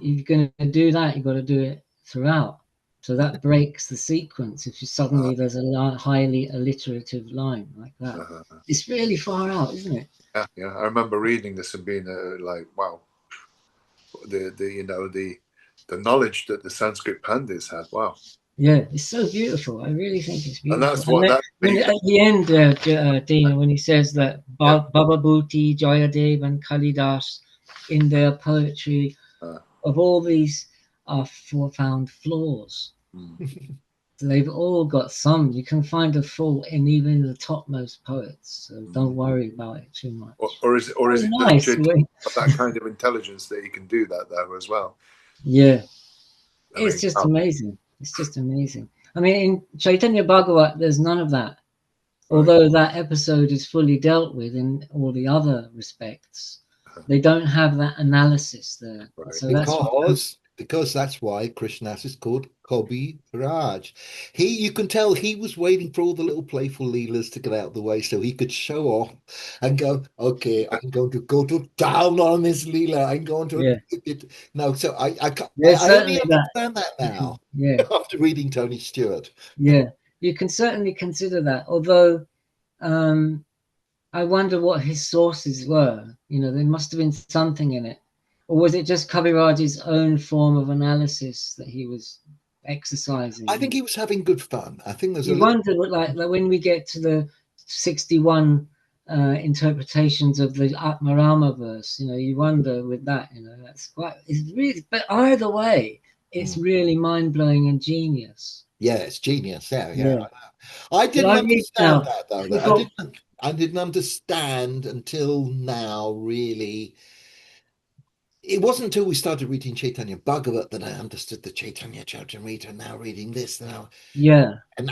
you're going to do that, you've got to do it throughout. So that breaks the sequence if you suddenly there's a highly alliterative line like that. It's really far out, isn't it? Yeah, yeah. I remember reading this and being like, wow, the knowledge that the Sanskrit Pandits had. Wow. Yeah, it's so beautiful. I really think it's And beautiful. that's what that When, at the end, Dina, when he says that Yeah. Baba Bhuti, Jayadev, and Kalidas, in their poetry, of all these are found flaws. They've all got some. You can find a fault in even the topmost poets. So don't worry about it too much. Or is it nice. that kind of intelligence that he can do that there as well? Yeah. I It's mean, just amazing. It's just amazing. I mean, in Chaitanya Bhagavat, there's none of that. Although that episode is fully dealt with in all the other respects, they don't have that analysis there. Right. So because that's why Krishnas is called Kaviraja. You can tell he was waiting for all the little playful Leelas to get out of the way so he could show off and go, okay, I'm going to go to town on this Leela. I'm going to no. So I only understand that now. Yeah. After reading Tony Stewart. Yeah, you can certainly consider that. Although I wonder what his sources were. You know, there must have been something in it. Or was it just Kaviraja's own form of analysis that he was exercising? I think he was having good fun. I think there's you wonder, like when we get to the 61 interpretations of the Atmarama verse, you know, you wonder with that, you know, it's really, but either way, it's really mind-blowing and genius. Yeah, it's genius. Yeah. I didn't understand that though. I didn't understand until now, really. It wasn't until we started reading Chaitanya Bhagavat that I understood the Chaitanya Charitamrta. Now reading this now. Yeah. And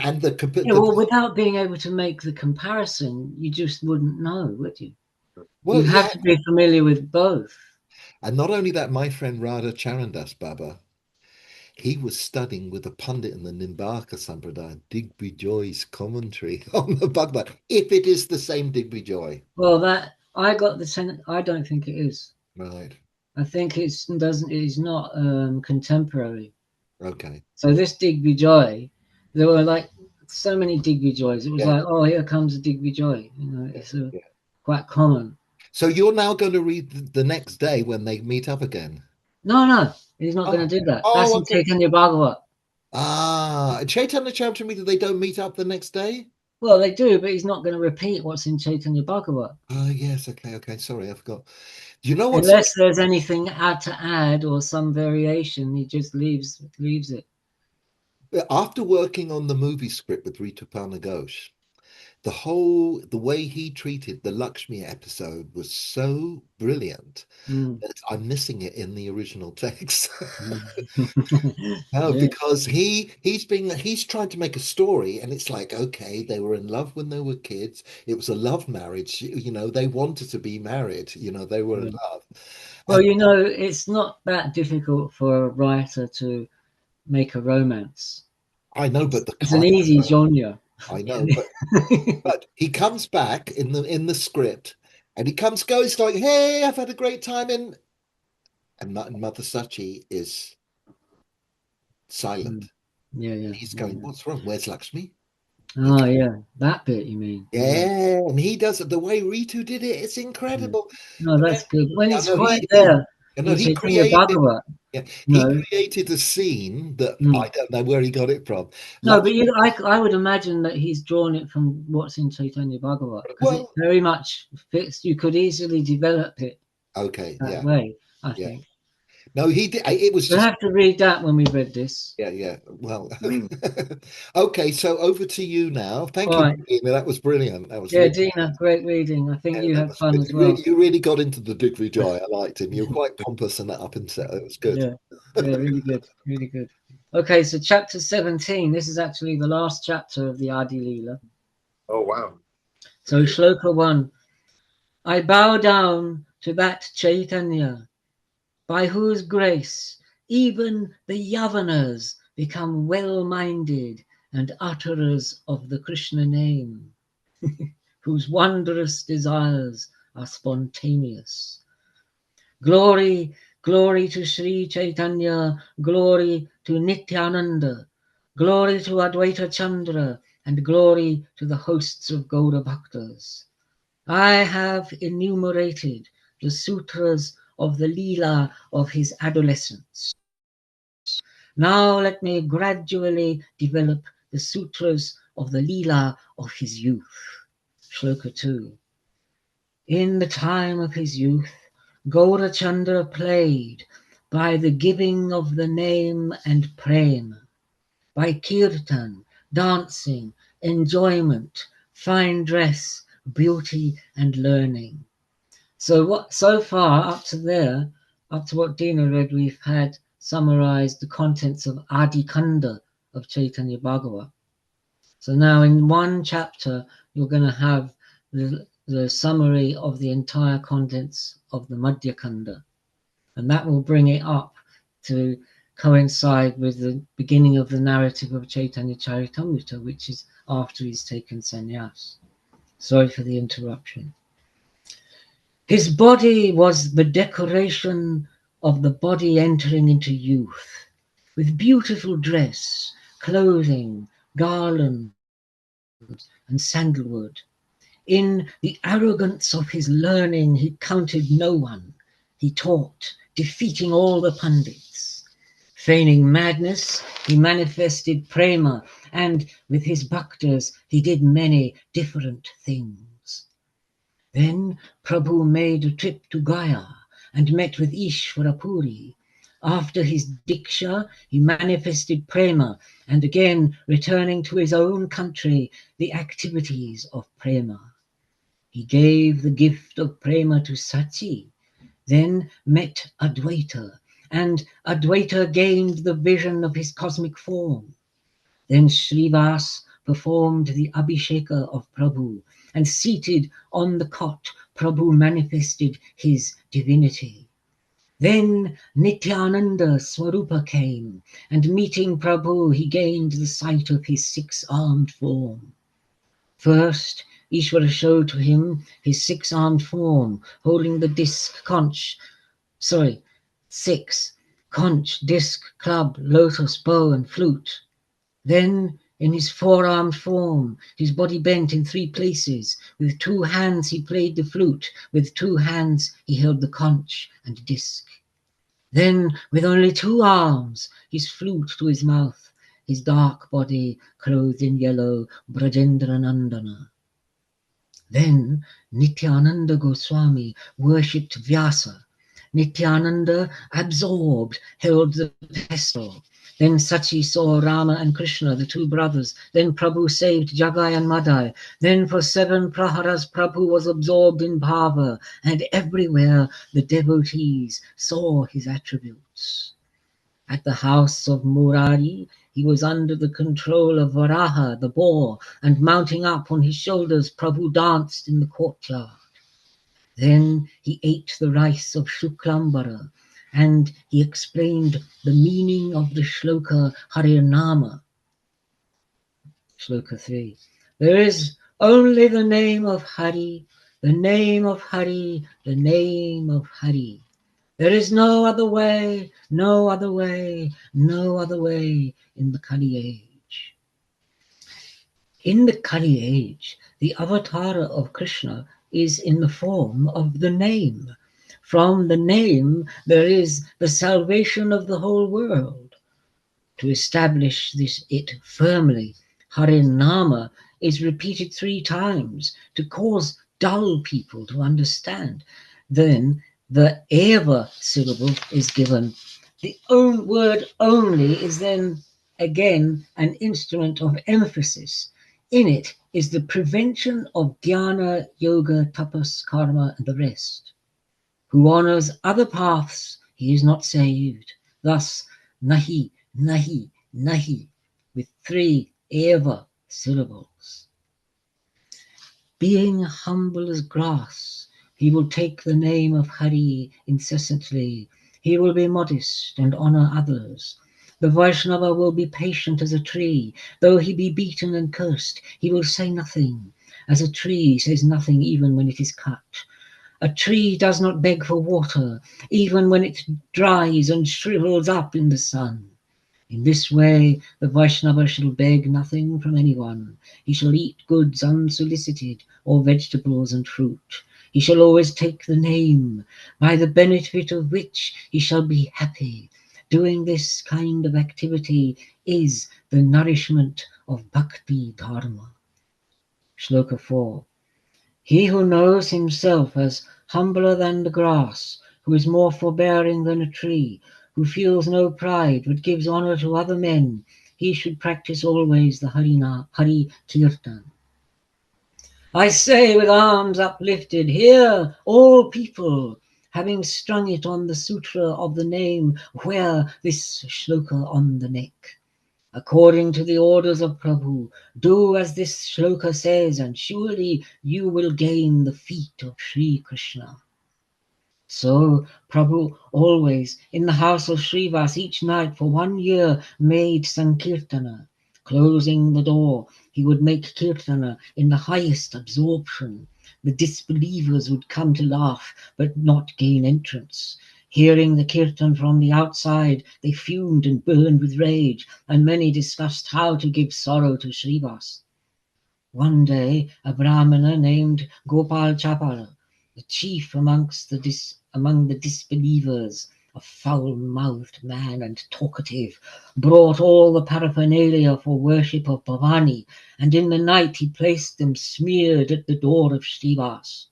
well, without being able to make the comparison, you just wouldn't know, would you? Well, you have to be familiar with both. And not only that, my friend Radha Charandas Baba, he was studying with a pundit in the Nimbaka Sampradaya, Digvijoy's commentary on the Bhagavad, if it is the same Digvijoy. Well, I don't think it is. Right. I think it is not contemporary. Okay. So this Digvijoy, there were like so many Digvijoys. It was like, oh, here comes a Digvijoy. You know, it's quite common. So you're now going to read the next day when they meet up again? No, he's not going to do that. That's in Chaitanya Bhagavat. Chaitanya Charitamrta, they don't meet up the next day? Well, they do, but he's not going to repeat what's in Chaitanya Bhagavat. Yes, okay. Sorry, I forgot. Do you know what? Unless there's anything to add or some variation, he just leaves it. After working on the movie script with Ritupana Ghosh, the way he treated the Lakshmi episode was so brilliant that I'm missing it in the original text. Because he's trying to make a story, and it's like, okay, they were in love when they were kids. It was a love marriage. You know, they wanted to be married. You know, they were in love. Well, you know, it's not that difficult for a writer to make a romance. I know, but it's an easy genre. I know, but he comes back in the script, and he goes like, "Hey, I've had a great time," and Mother Sachi is silent. Yeah. And he's going, "What's wrong? Where's Lakshmi?" Oh, yeah, that bit you mean? Yeah, and he does it the way Ritu did it. It's incredible. No, that's good. When it's quite there. He created a scene that I don't know where he got it from. No, but I would imagine that he's drawn it from what's in Chaitanya Bhagavat, because it very much fits. You could easily develop it that way, I think. No, he did. It was. We'll have to read that when we read this. Yeah. Well, okay. So over to you now. Thank you, Dina. That was brilliant. That was Dina, great reading. I think you had fun as well. You really got into the Digvijoy. I liked him. You were quite pompous and that up and set. It was good. Yeah, really good, really good. Okay, so chapter 17. This is actually the last chapter of the Adi Lila. Oh wow! So Shloka 1. I bow down to that Chaitanya, by whose grace even the Yavanas become well-minded and utterers of the Krishna name, whose wondrous desires are spontaneous. Glory, glory to Sri Chaitanya, glory to Nityananda, glory to Advaita Chandra, and glory to the hosts of Gaura Bhaktas. I have enumerated the sutras of the Lila of his adolescence. Now let me gradually develop the sutras of the Lila of his youth. Shloka 2. In the time of his youth, Gaurachandra played by the giving of the name and prema, by kirtan, dancing, enjoyment, fine dress, beauty and learning. So far up to there, up to what Dina read, we've had summarized the contents of Adi Kanda of Chaitanya Bhagavat. So now in one chapter, you're going to have the summary of the entire contents of the Madhya Kanda. And that will bring it up to coincide with the beginning of the narrative of Chaitanya Charitamrta, which is after he's taken sannyas. Sorry for the interruption. His body was the decoration of the body entering into youth, with beautiful dress, clothing, garlands, and sandalwood. In the arrogance of his learning, he counted no one. He taught, defeating all the pandits. Feigning madness, he manifested prema, and with his bhaktas, he did many different things. Then Prabhu made a trip to Gaya and met with Ishwarapuri. After his diksha, he manifested prema, and again, returning to his own country, the activities of prema. He gave the gift of prema to Sachi, then met Advaita, and Advaita gained the vision of his cosmic form. Then Srivas performed the Abhisheka of Prabhu, and seated on the cot, Prabhu manifested his divinity. Then Nityananda Swarupa came, and meeting Prabhu, he gained the sight of his six-armed form. First, Ishvara showed to him his six-armed form, holding the conch, disc, club, lotus, bow, and flute. Then, in his four-armed form, his body bent in three places. With two hands he played the flute, with two hands he held the conch and disc. Then, with only two arms, his flute to his mouth, his dark body clothed in yellow, Brajendra Nandana. Then Nityananda Goswami worshipped Vyasa. Nityananda, absorbed, held the pedestal. Then Sachi saw Rama and Krishna, the two brothers. Then Prabhu saved Jagai and Madai. Then for 7 praharas Prabhu was absorbed in bhava, and everywhere the devotees saw his attributes. At the house of Murari, he was under the control of Varaha, the boar, and mounting up on his shoulders, Prabhu danced in the courtyard. Then he ate the rice of Shuklambara, and he explained the meaning of the shloka Harinama. Shloka 3. There is only the name of Hari, the name of Hari, the name of Hari. There is no other way, no other way, no other way in the Kali age. In the Kali age, the avatar of Krishna is in the form of the name. From the name, there is the salvation of the whole world. To establish it firmly, Harinama is repeated 3 times to cause dull people to understand. Then the eva syllable is given. The word only is then again an instrument of emphasis. In it is the prevention of jnana, yoga, tapas, karma, and the rest. Who honors other paths, he is not saved. Thus, nahi, nahi, nahi, with 3 eva syllables. Being humble as grass, He will take the name of Hari incessantly. He will be modest and honor others. The Vaishnava will be patient as a tree. Though he be beaten and cursed, he will say nothing, as a tree says nothing even when it is cut. A tree does not beg for water, even when it dries and shrivels up in the sun. In this way, the Vaishnava shall beg nothing from anyone. He shall eat goods unsolicited, or vegetables and fruit. He shall always take the name, by the benefit of which he shall be happy. Doing this kind of activity is the nourishment of Bhakti Dharma. Shloka 4. He who knows himself as humbler than the grass, who is more forbearing than a tree, who feels no pride but gives honor to other men, he should practice always the Hari Kirtan. I say with arms uplifted, hear all people, having strung it on the sutra of the name, wear this shloka on the neck. According to the orders of Prabhu, do as this shloka says, and surely you will gain the feet of Sri Krishna. So Prabhu always, in the house of Srivas each night for 1 year, made Sankirtana. Closing the door, he would make Kirtana in the highest absorption. The disbelievers would come to laugh, but not gain entrance. Hearing the Kirtan from the outside, they fumed and burned with rage, and many discussed how to give sorrow to Srivas. One day, a Brahmana named Gopal Chapala, the chief among the disbelievers, a foul-mouthed man and talkative, brought all the paraphernalia for worship of Bhavani, and in the night he placed them smeared at the door of Srivas.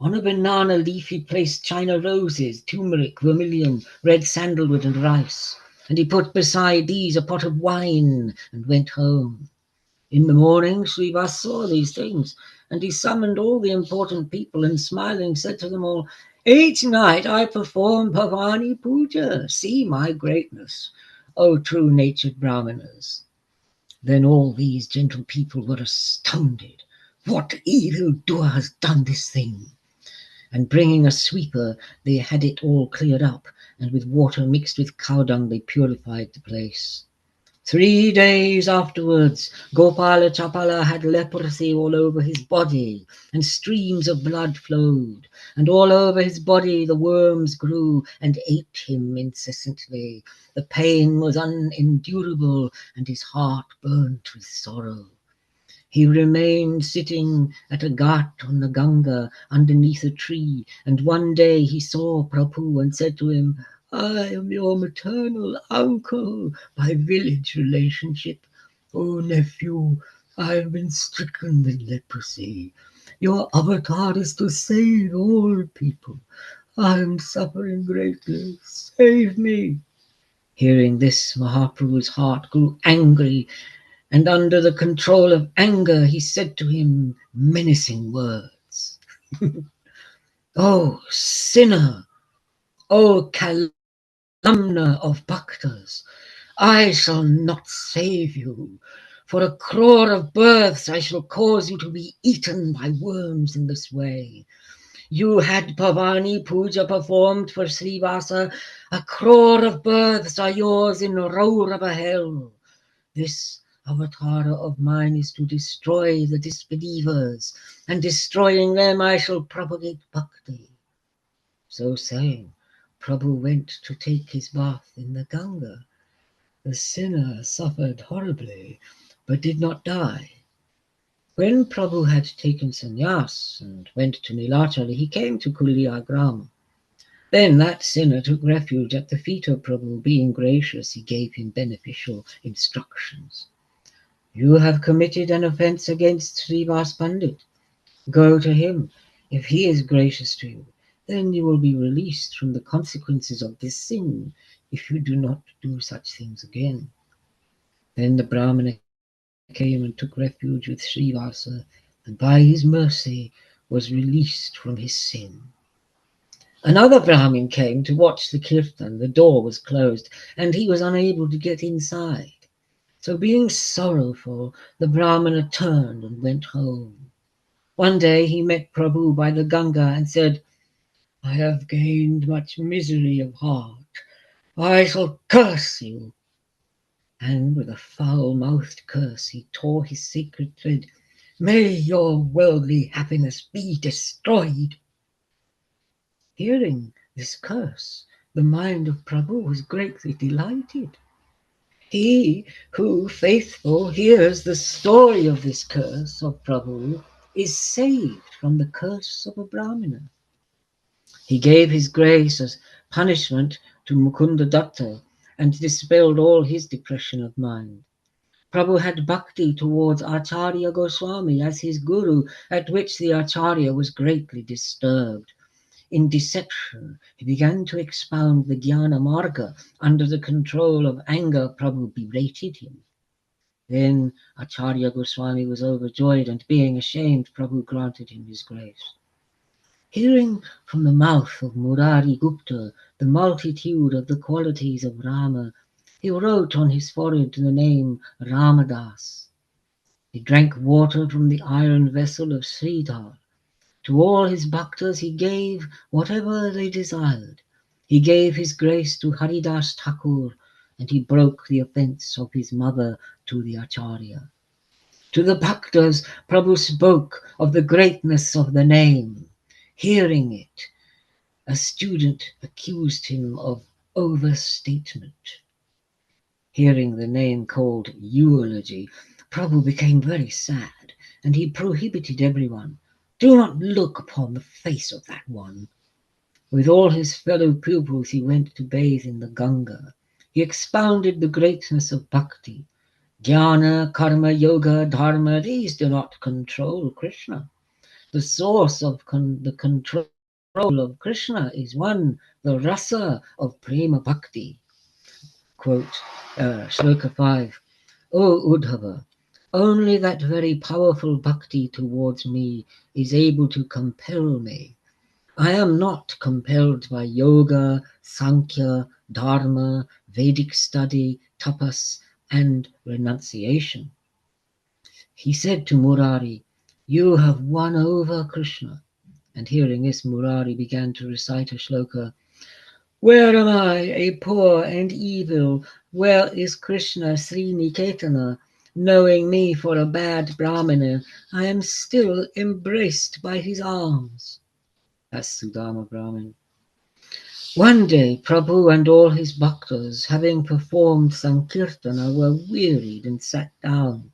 On a banana leaf he placed China roses, turmeric, vermilion, red sandalwood, and rice, and he put beside these a pot of wine and went home. In the morning, Srivas saw these things, and he summoned all the important people and smiling said to them all, each night I perform Bhavani Puja. See my greatness, O true-natured Brahmanas. Then all these gentle people were astounded. What evil-doer has done this thing? And bringing a sweeper, they had it all cleared up, and with water mixed with cow dung they purified the place. 3 days afterwards, Gopala Chapala had leprosy all over his body, and streams of blood flowed, and all over his body the worms grew and ate him incessantly. The pain was unendurable, and his heart burnt with sorrow. He remained sitting at a ghat on the Ganga underneath a tree, and one day he saw Prabhu and said to him, I am your maternal uncle by village relationship. Oh, nephew, I have been stricken with leprosy. Your avatar is to save all people. I am suffering greatly. Save me. Hearing this, Mahaprabhu's heart grew angry, and under the control of anger, he said to him menacing words. Oh, sinner! Oh, calumnier of bhaktas! I shall not save you. For 1 crore of births I shall cause you to be eaten by worms in this way. You had Bhavani Puja performed for Srivasa. 1 crore of births are yours in Raurava hell. This avatar of mine is to destroy the disbelievers, and destroying them I shall propagate bhakti. So saying, Prabhu went to take his bath in the Ganga. The sinner suffered horribly, but did not die. When Prabhu had taken sannyas and went to Nilachal, he came to Kuliagram. Then that sinner took refuge at the feet of Prabhu. Being gracious, he gave him beneficial instructions. You have committed an offense against Srivas Pandit. Go to him. If he is gracious to you, then you will be released from the consequences of this sin if you do not do such things again. Then the Brahmana came and took refuge with Srivasa, and by his mercy was released from his sin. Another Brahmin came to watch the kirtan. The door was closed, and he was unable to get inside. So being sorrowful, the Brahmana turned and went home. One day he met Prabhu by the Ganga and said, "I have gained much misery of heart. I shall curse you." And with a foul-mouthed curse he tore his sacred thread. "May your worldly happiness be destroyed." Hearing this curse, the mind of Prabhu was greatly delighted. He who, faithful, hears the story of this curse of Prabhu is saved from the curse of a Brahmana. He gave his grace as punishment to Mukunda Datta and dispelled all his depression of mind. Prabhu had bhakti towards Acharya Goswami as his guru, at which the Acharya was greatly disturbed. In deception, he began to expound the Jnana Marga. Under the control of anger, Prabhu berated him. Then Acharya Goswami was overjoyed, and being ashamed, Prabhu granted him his grace. Hearing from the mouth of Murari Gupta the multitude of the qualities of Rama, he wrote on his forehead the name Ramadas. He drank water from the iron vessel of Sridhar. To all his bhaktas he gave whatever they desired. He gave his grace to Haridas Thakur, and he broke the offence of his mother to the Acharya. To the bhaktas, Prabhu spoke of the greatness of the name. Hearing it, a student accused him of overstatement. Hearing the name called eulogy, Prabhu became very sad, and he prohibited everyone, "Do not look upon the face of that one." With all his fellow pupils he went to bathe in the Ganga. He expounded the greatness of bhakti. Jnana, karma, yoga, dharma, these do not control Krishna. The source of the control of Krishna is one, the rasa of prema bhakti. Quote, Shloka 5. O Uddhava, only that very powerful bhakti towards me is able to compel me. I am not compelled by yoga, sankhya, dharma, Vedic study, tapas, and renunciation. He said to Murari, "You have won over Krishna." And hearing this, Murari began to recite a shloka. "Where am I, a poor and evil? Where is Krishna, Sri Niketana? Knowing me for a bad Brahmana, I am still embraced by his arms." That's Sudama Brahmin. One day, Prabhu and all his bhaktas, having performed Sankirtana, were wearied and sat down.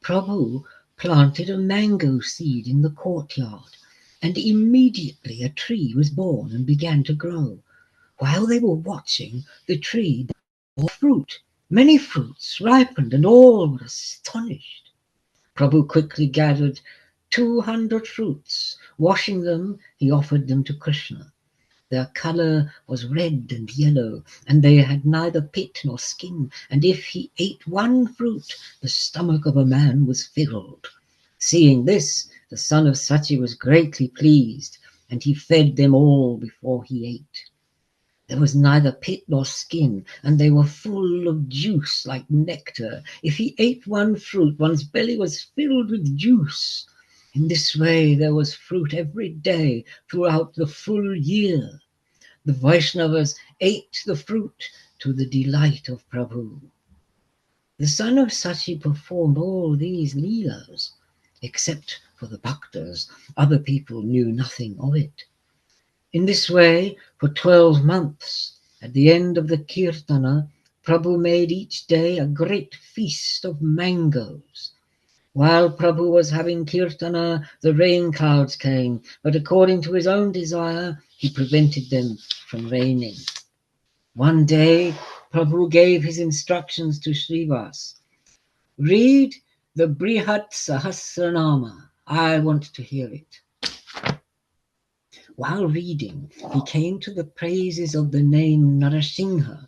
Prabhu planted a mango seed in the courtyard, and immediately a tree was born and began to grow. While they were watching, the tree bore fruit. Many fruits ripened, and all were astonished. Prabhu quickly gathered 200 fruits. Washing them, he offered them to Krishna. Their color was red and yellow, and they had neither pit nor skin. And if he ate one fruit, the stomach of a man was filled. Seeing this, the son of Sachi was greatly pleased, and he fed them all before he ate. There was neither pit nor skin, and they were full of juice like nectar. If he ate one fruit, one's belly was filled with juice. In this way there was fruit every day throughout the full year. The Vaishnavas ate the fruit to the delight of Prabhu. The son of Sachi performed all these leelas. Except for the bhaktas, other people knew nothing of it. In this way, for 12 months, at the end of the Kirtana, Prabhu made each day a great feast of mangoes. While Prabhu was having Kirtana, the rain clouds came, but according to his own desire, he prevented them from raining. One day, Prabhu gave his instructions to Srivas. "Read the Brihat Sahasranama. I want to hear it." While reading, he came to the praises of the name Narasingha.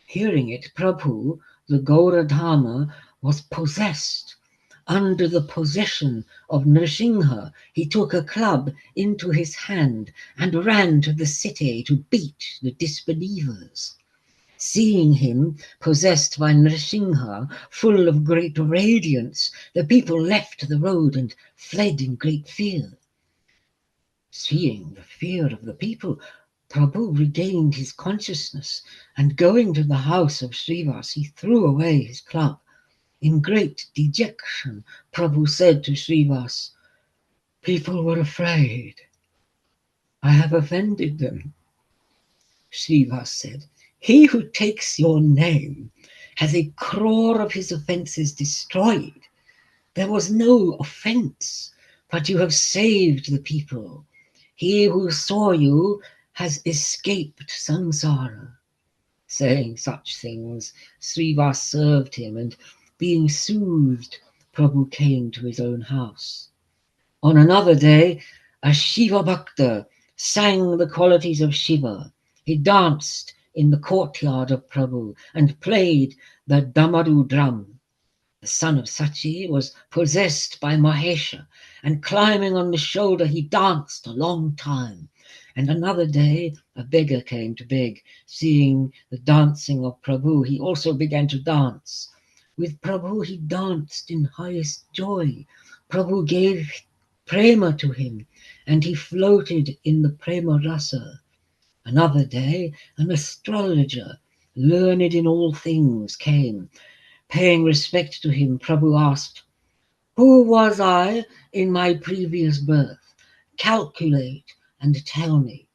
Hearing it, Prabhu, the Gauradhama, was possessed. Under the possession of Nrsimha, he took a club into his hand and ran to the city to beat the disbelievers. Seeing him possessed by Nrsimha, full of great radiance, the people left the road and fled in great fear. Seeing the fear of the people, Prabhu regained his consciousness, and going to the house of Srivas, he threw away his club. In great dejection, Prabhu said to Srivas, "People were afraid. I have offended them." Srivas said, "He who takes your name has 1 crore of his offences destroyed. There was no offence, but you have saved the people. He who saw you has escaped samsara." Saying such things, Srivas served him, and being soothed, Prabhu came to his own house. On another day, a Shiva Bhakta sang the qualities of Shiva. He danced in the courtyard of Prabhu and played the Damaru drum. The son of Sachi was possessed by Mahesha, and climbing on the shoulder he danced a long time. And another day a beggar came to beg. Seeing the dancing of Prabhu, he also began to dance. With Prabhu he danced in highest joy. Prabhu gave prema to him, and he floated in the prema rasa. Another day an astrologer, learned in all things, came. Paying respect to him, Prabhu asked, "Who was I in my previous birth? Calculate and tell me."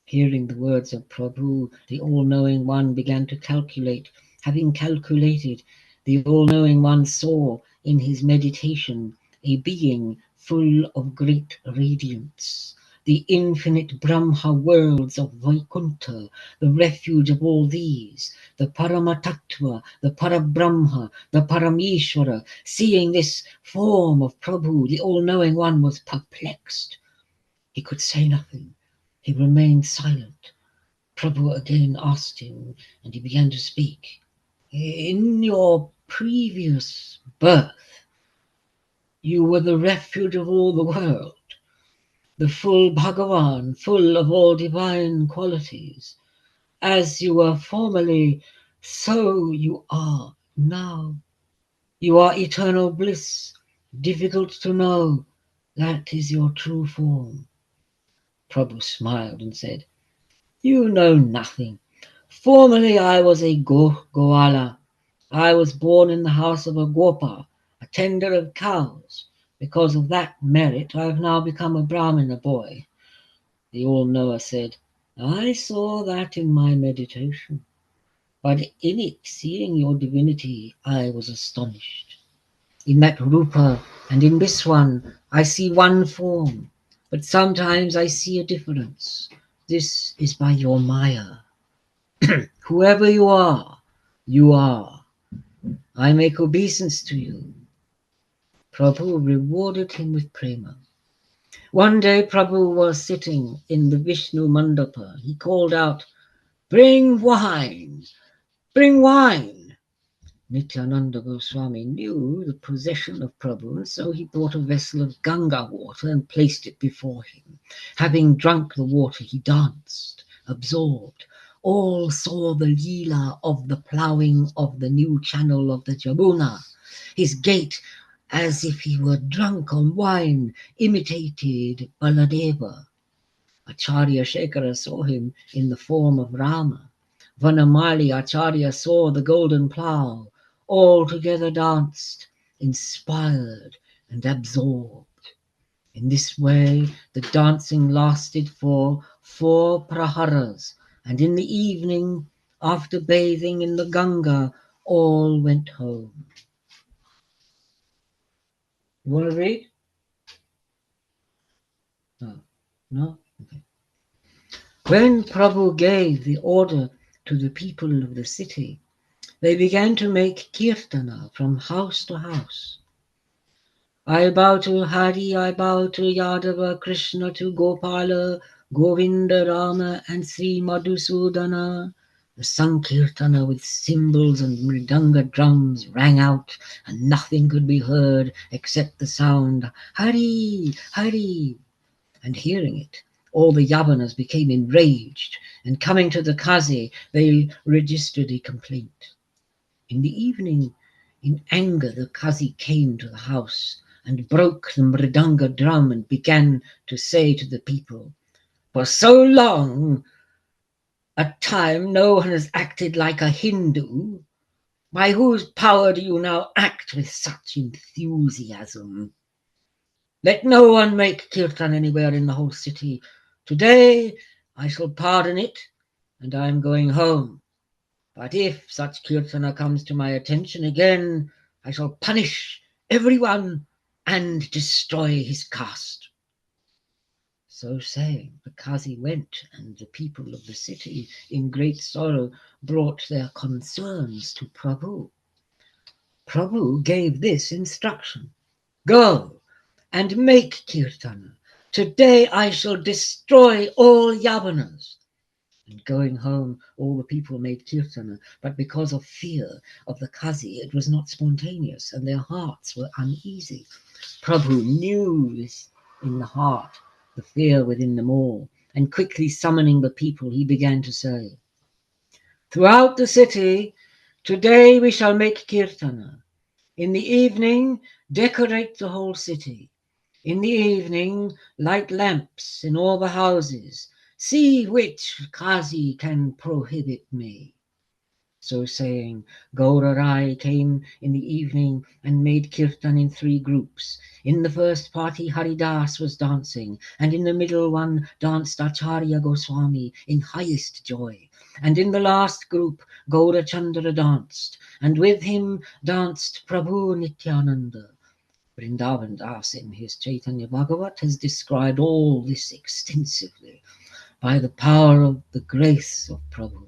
Hearing the words of Prabhu, the all-knowing one began to calculate. Having calculated, the all-knowing one saw in his meditation a being full of great radiance, the infinite Brahma worlds of Vaikuntha, the refuge of all these, the Paramatattva, the Parabrahma, the Parameshwara. Seeing this form of Prabhu, the all-knowing one was perplexed. He could say nothing. He remained silent. Prabhu again asked him, and he began to speak. "In your previous birth, you were the refuge of all the world, the full Bhagavan, full of all divine qualities. As you were formerly, so you are now. You are eternal bliss, difficult to know. That is your true form." Prabhu smiled and said, "You know nothing. Formerly I was a Goala. I was born in the house of a Gopa, a tender of cows. Because of that merit, I have now become a Brahmana boy." The all-knower said, "I saw that in my meditation, but in it, seeing your divinity, I was astonished. In that Rupa and in this one, I see one form, but sometimes I see a difference. This is by your Maya. Whoever you are, you are. I make obeisance to you." Prabhu rewarded him with prema. One day Prabhu was sitting in the Vishnu Mandapa. He called out, "Bring wine! Bring wine!" Nityananda Goswami knew the possession of Prabhu, and so he brought a vessel of Ganga water and placed it before him. Having drunk the water, he danced, absorbed. All saw the Lila of the ploughing of the new channel of the Jamuna. His gait, as if he were drunk on wine, imitated Baladeva. Acharya Shekhara saw him in the form of Rama. Vanamali Acharya saw the golden plough. All together danced, inspired and absorbed. In this way the dancing lasted for 4 praharas, and in the evening, after bathing in the Ganga, all went home. You want to read? No? No? Okay. When Prabhu gave the order to the people of the city, they began to make kirtana from house to house. I bow to Hari, I bow to Yadava, Krishna to Gopala, Govinda, Rama and Sri Madhusudana. The Sankirtana with cymbals and mridanga drums rang out, and nothing could be heard except the sound, Hari, Hari. And hearing it, All the Yavanas became enraged, and coming to the Kazi, they registered a complaint. In the evening, in anger, the Kazi came to the house and broke the mridanga drum and began to say to the people, "For so long a time no one has acted like a Hindu. By whose power do you now act with such enthusiasm? Let no one make kirtan anywhere in the whole city. Today I shall pardon it, and I am going home. But if such kirtana comes to my attention again, I shall punish everyone and destroy his caste." So saying, the Kazi went, and the people of the city, in great sorrow, brought their concerns to Prabhu. Prabhu gave this instruction: "Go and make kirtana. Today I shall destroy all Yavanas." And going home, all the people made kirtana, but because of fear of the Kazi, it was not spontaneous, and their hearts were uneasy. Prabhu knew this in the heart, the fear within them all, and quickly summoning the people, he began to say, "Throughout the city, today we shall make kirtana. In the evening, decorate the whole city. In the evening, light lamps in all the houses. See which Kazi can prohibit me." So saying, Gaura Rai came in the evening and made kirtan in 3 groups. In the first party, Haridas was dancing, and in the middle one danced Acharya Goswami in highest joy. And in the last group, Gaura Chandra danced, and with him danced Prabhu Nityananda. Vrindavan Das in his Chaitanya Bhagavat has described all this extensively by the power of the grace of Prabhu.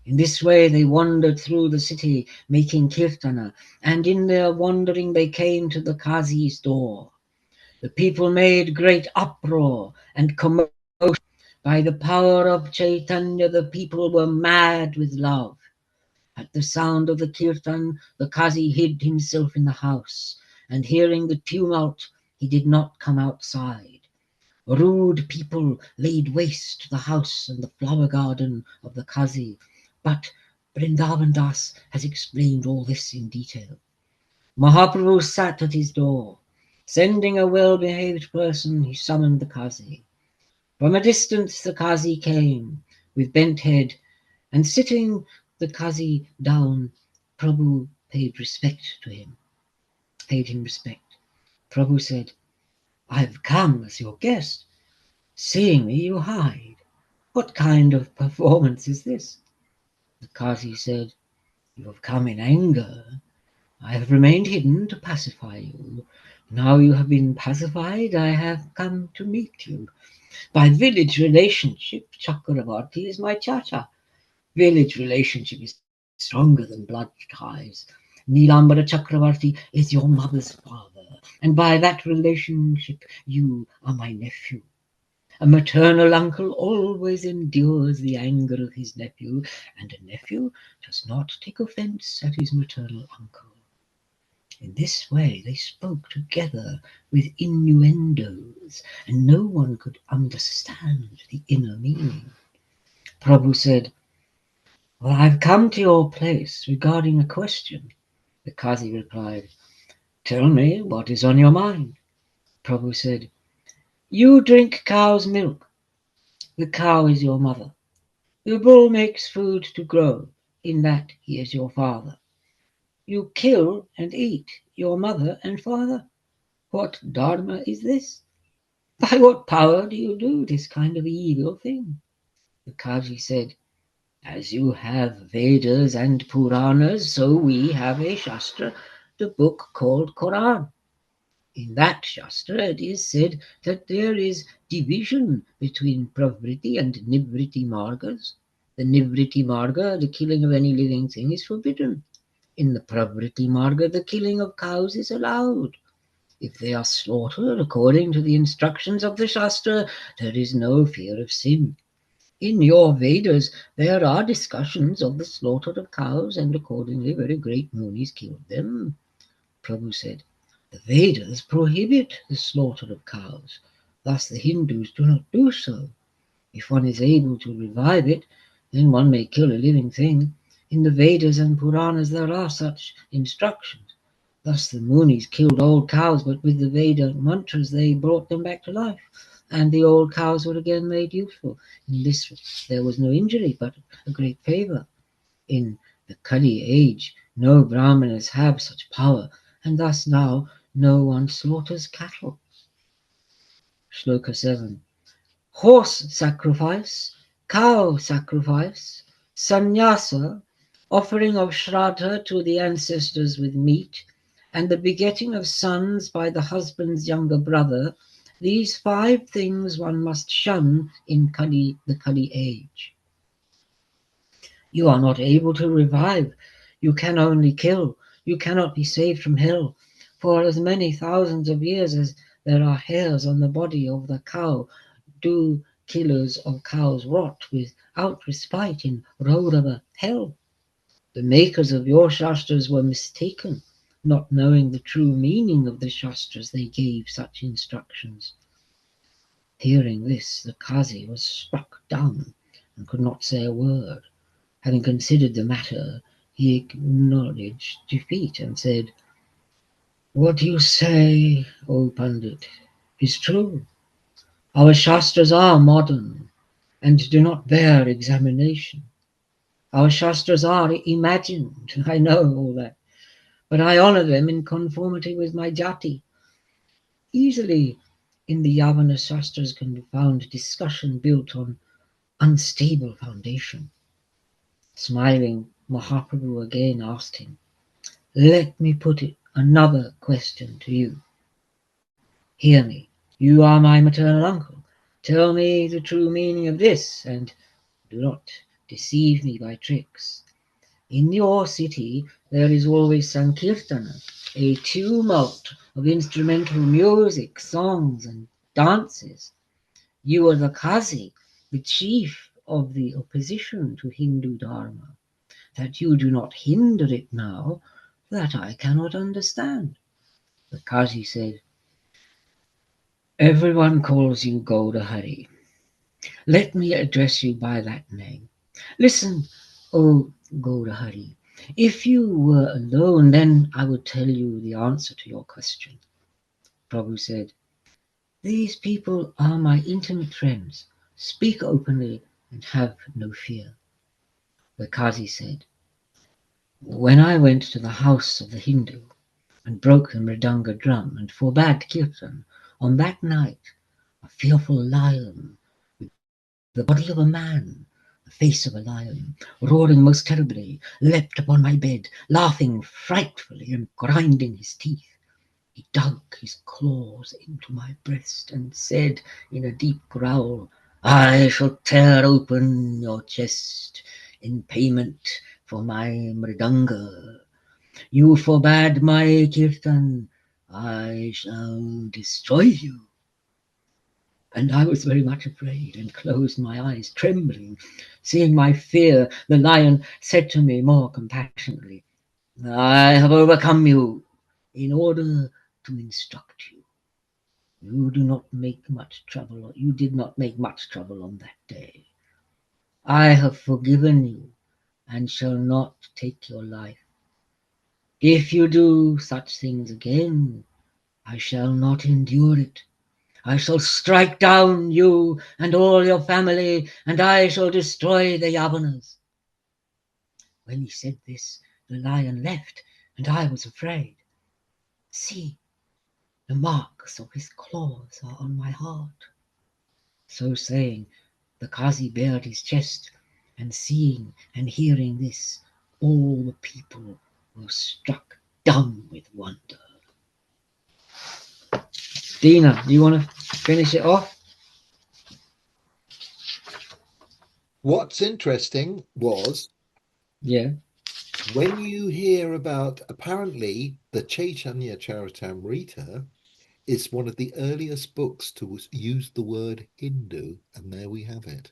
In this way they wandered through the city making kirtana, and in their wandering they came to the Kazi's door. The people made great uproar and commotion. By the power of Chaitanya the people were mad with love. At the sound of the kirtan, the Kazi hid himself in the house, and hearing the tumult, he did not come outside. Rude people laid waste the house and the flower garden of the Kazi, but Vrindavan Das has explained all this in detail. Mahaprabhu sat at his door. Sending a well-behaved person, he summoned the Kazi. From a distance the Kazi came, with bent head, and sitting the Kazi down, Prabhu paid him respect. Prabhu said, "I've come as your guest. Seeing me, you hide. What kind of performance is this?" The Kazi said, "You have come in anger. I have remained hidden to pacify you. Now you have been pacified, I have come to meet you. By village relationship, Chakravarti is my chacha. Village relationship is stronger than blood ties. Nilambara Chakravarti is your mother's father, and by that relationship you are my nephew. A maternal uncle always endures the anger of his nephew, and a nephew does not take offence at his maternal uncle." In this way they spoke together with innuendos, and no one could understand the inner meaning. Prabhu said, "Well, I've come to your place regarding a question." The Kazi replied, "Tell me what is on your mind." Prabhu said, "You drink cow's milk. The cow is your mother. The bull makes food to grow. In that he is your father. You kill and eat your mother and father. What dharma is this? By what power do you do this kind of evil thing?" The Kazi said, "As you have Vedas and Puranas, so we have a Shastra, the book called Quran. In that Shastra it is said that there is division between Pravriti and Nivriti Margas. The Nivriti Marga, the killing of any living thing, is forbidden. In the Pravriti Marga, the killing of cows is allowed. If they are slaughtered according to the instructions of the Shastra, there is no fear of sin. In your Vedas, there are discussions of the slaughter of cows, and accordingly very great munis killed them." Prabhu said, "The Vedas prohibit the slaughter of cows. Thus the Hindus do not do so. If one is able to revive it, then one may kill a living thing. In the Vedas and Puranas there are such instructions. Thus the Munis killed old cows, but with the Veda mantras they brought them back to life, and the old cows were again made useful. In this there was no injury, but a great favour. In the Kali age no Brahmanas have such power, and thus now no one slaughters cattle. Shloka 7. Horse sacrifice, cow sacrifice, sannyasa, offering of shraddha to the ancestors with meat, and the begetting of sons by the husband's younger brother, these 5 things one must shun in the Kali age. You are not able to revive, you can only kill, you cannot be saved from hell. For as many thousands of years as there are hairs on the body of the cow, do killers of cows rot without respite in Raurava hell. The makers of your Shastras were mistaken, not knowing the true meaning of the Shastras they gave such instructions. Hearing this, the Qazi was struck dumb and could not say a word. Having considered the matter, he acknowledged defeat and said, "What you say, O Pandit, is true. Our Shastras are modern and do not bear examination. Our Shastras are imagined, I know all that, but I honour them in conformity with my jati. Easily in the Yavana Shastras can be found discussion built on unstable foundation." Smiling, Mahaprabhu again asked him, "Let me put another question to you. Hear me. You are my maternal uncle. Tell me the true meaning of this, and do not deceive me by tricks. In your city there is always Sankirtana, a tumult of instrumental music, songs, and dances. You are the Qazi, the chief of the opposition to Hindu Dharma. That you do not hinder it now, that I cannot understand." The Qazi said, "Everyone calls you Gaudahari. Let me address you by that name. Listen, O Gaudahari. If you were alone, then I would tell you the answer to your question." Prabhu said, "These people are my intimate friends. Speak openly and have no fear." The Qazi said, "When I went to the house of the Hindu and broke the mridanga drum and forbade kirtan, on that night a fearful lion with the body of a man, the face of a lion, roaring most terribly, leapt upon my bed, laughing frightfully and grinding his teeth. He dug his claws into my breast and said in a deep growl, 'I shall tear open your chest in payment for my mridanga. You forbade my kirtan, I shall destroy you.' And I was very much afraid and closed my eyes, trembling. Seeing my fear, the lion said to me more compassionately, 'I have overcome you in order to instruct you. You did not make much trouble on that day. I have forgiven you and shall not take your life. If you do such things again, I shall not endure it. I shall strike down you and all your family, and I shall destroy the Yavanas.' When he said this, the lion left, and I was afraid. See, the marks of his claws are on my heart." So saying, the Qazi bared his chest, and seeing and hearing this, all the people were struck dumb with wonder. Dina, do you want to finish it off? What's interesting was Yeah. when you hear about apparently the Chaitanya Charitamrta is one of the earliest books to use the word Hindu, and there we have it.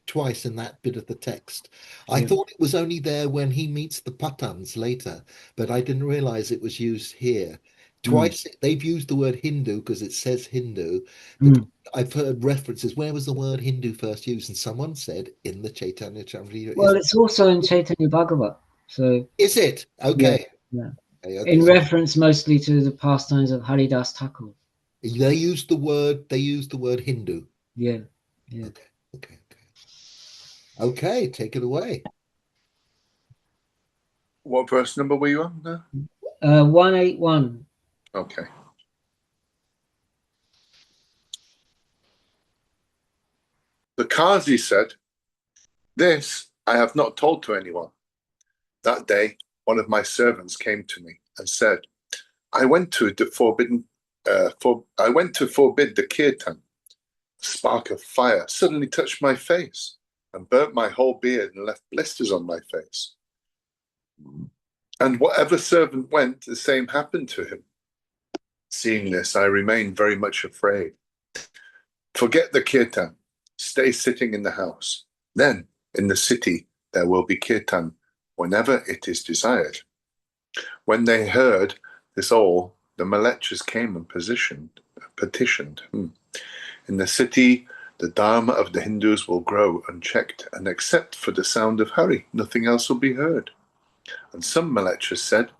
Twice in that bit of the text. I Yeah. thought it was only there when he meets the Pathans later, but I didn't realize it was used here. Twice they've used the word Hindu because it says Hindu, but Mm. I've heard references. Where was the word Hindu first used? And someone said in the Chaitanya Charitamrta. Well, it's also in Chaitanya Bhagavat. So, Is it? yeah, Okay. yeah. Okay, okay. In So reference mostly to the pastimes of Haridas Thakur. they used the word Hindu. Yeah, yeah. Okay, okay, okay. Okay, take it away. What verse number were you on there? 181. Okay. The Qazi said, "This I have not told to anyone." That day, one of my servants came to me and said, I went to forbid the kirtan. A spark of fire suddenly touched my face and burnt my whole beard and left blisters on my face. And whatever servant went, the same happened to him. Seeing this, I remained very much afraid. Forget the kirtan. Stay sitting in the house. Then, in the city, there will be kirtan whenever it is desired. When they heard this all, the malechas came and petitioned. In the city, the dharma of the Hindus will grow unchecked, and except for the sound of Hari, nothing else will be heard. And some malechas said,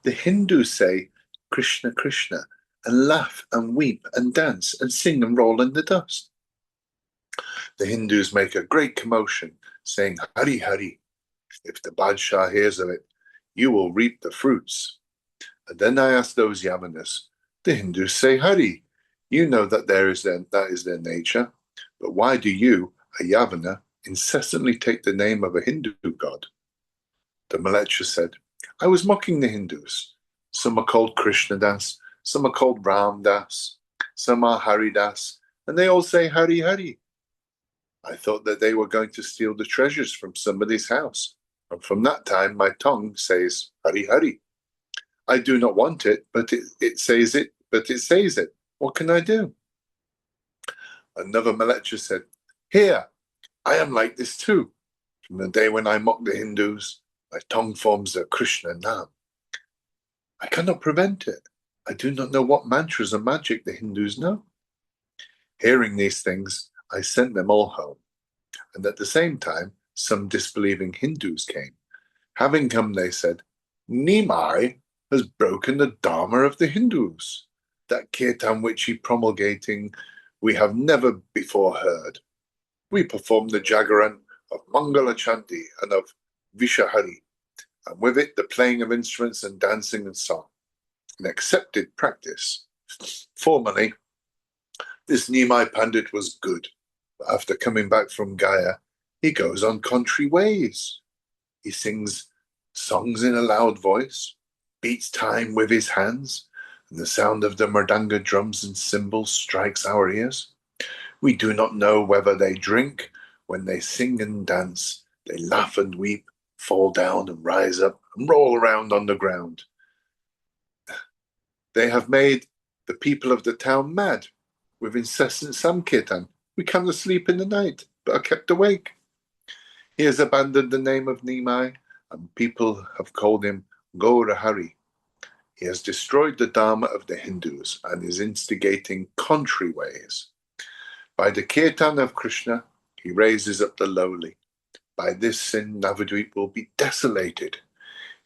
the Hindus say Krishna, Krishna, and laugh and weep and dance and sing and roll in the dust. The Hindus make a great commotion, saying, Hari, Hari. If the Badshah hears of it, you will reap the fruits. And then I asked those Yavanas, the Hindus say Hari. You know that that is their nature. But why do you, a Yavana, incessantly take the name of a Hindu god? The Malecha said, I was mocking the Hindus. Some are called Krishna Das, some are called Ram Das, some are Hari Das, and they all say Hari Hari. I thought that they were going to steal the treasures from somebody's house, and from that time my tongue says Hari Hari. I do not want it, but it says it. What can I do? Another Malecha said, Here, I am like this too. From the day when I mock the Hindus, my tongue forms the Krishna Nam. I cannot prevent it. I do not know what mantras or magic the Hindus know. Hearing these things, I sent them all home. And at the same time, some disbelieving Hindus came. Having come, they said, Nimai has broken the Dharma of the Hindus. That kirtan which he promulgating we have never before heard. We perform the Jagaran of Mangala Chanti and of Vishahari, and with it the playing of instruments and dancing and song, an accepted practice. Formerly, this Nimai Pandit was good, but after coming back from Gaya, he goes on contrary ways. He sings songs in a loud voice, beats time with his hands, and the sound of the mridanga drums and cymbals strikes our ears. We do not know whether they drink when they sing and dance. They laugh and weep, fall down and rise up and roll around on the ground. They have made the people of the town mad with incessant Samkirtan. We cannot sleep in the night, but are kept awake. He has abandoned the name of Nimai, and people have called him Gaurahari. He has destroyed the Dharma of the Hindus and is instigating contrary ways. By the Kirtan of Krishna, he raises up the lowly. By this sin, Navadvip will be desolated.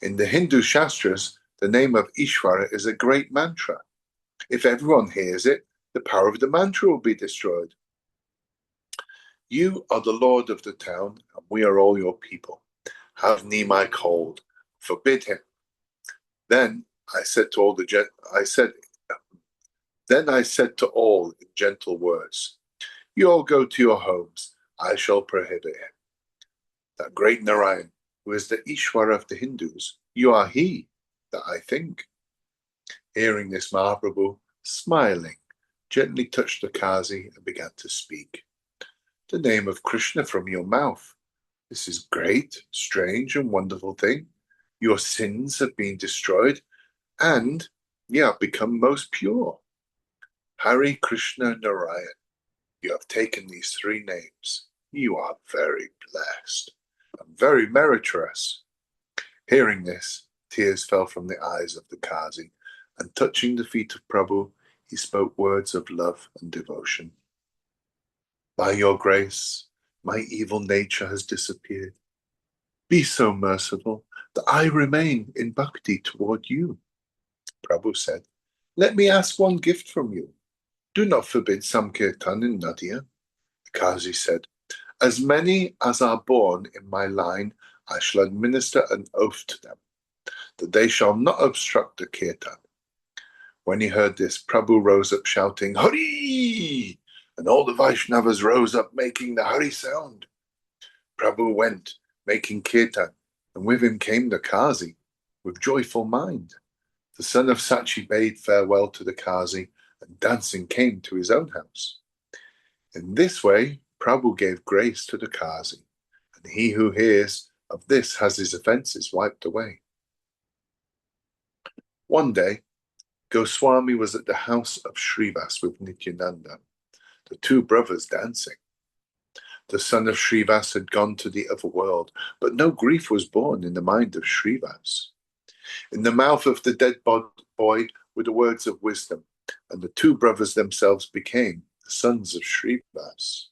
In the Hindu Shastras, the name of Ishvara is a great mantra. If everyone hears it, the power of the mantra will be destroyed. You are the lord of the town, and we are all your people. Have Nimai called. Forbid him. Then I said to all in gentle words, you all go to your homes. I shall prohibit him. That great Narayan, who is the Ishwara of the Hindus, you are he that I think. Hearing this, Mahaprabhu, smiling, gently touched the Qazi and began to speak. The name of Krishna from your mouth. This is great, strange, and wonderful thing. Your sins have been destroyed, and you have become most pure. Hari, Krishna, Narayan. You have taken these three names. You are very blessed and very meritorious. Hearing this, tears fell from the eyes of the Qazi, and touching the feet of Prabhu, he spoke words of love and devotion. By your grace, my evil nature has disappeared. Be so merciful that I remain in bhakti toward you. Prabhu said, let me ask one gift from you. Do not forbid Sankirtan in Nadia. The Qazi said, as many as are born in my line, I shall administer an oath to them, that they shall not obstruct the kirtan. When he heard this, Prabhu rose up shouting, Hari! And all the Vaishnavas rose up making the Hari sound. Prabhu went, making kirtan, and with him came the Qazi, with joyful mind. The son of Sachi bade farewell to the Qazi, and dancing came to his own house. In this way, Prabhu gave grace to the Qazi, and he who hears of this has his offences wiped away. One day, Goswami was at the house of Srivas with Nityananda, the two brothers dancing. The son of Srivas had gone to the other world, but no grief was born in the mind of Srivas. In the mouth of the dead boy were the words of wisdom, and the two brothers themselves became the sons of Srivas.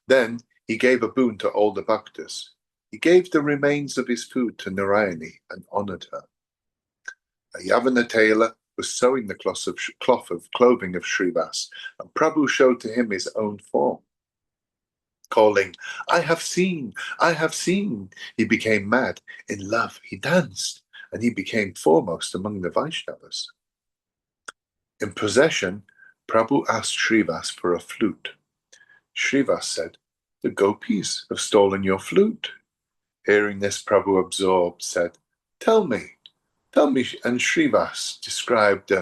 Then he gave a boon to all the bhaktas. He gave the remains of his food to Narayani and honoured her. A Yavana tailor was sewing the cloth of clothing of Srivas, and Prabhu showed to him his own form. Calling, I have seen, I have seen, he became mad. In love he danced, and he became foremost among the Vaishnavas. In possession, Prabhu asked Srivas for a flute. Srivas said, the gopis have stolen your flute. Hearing this, Prabhu absorbed said, Tell me, and Srivas described,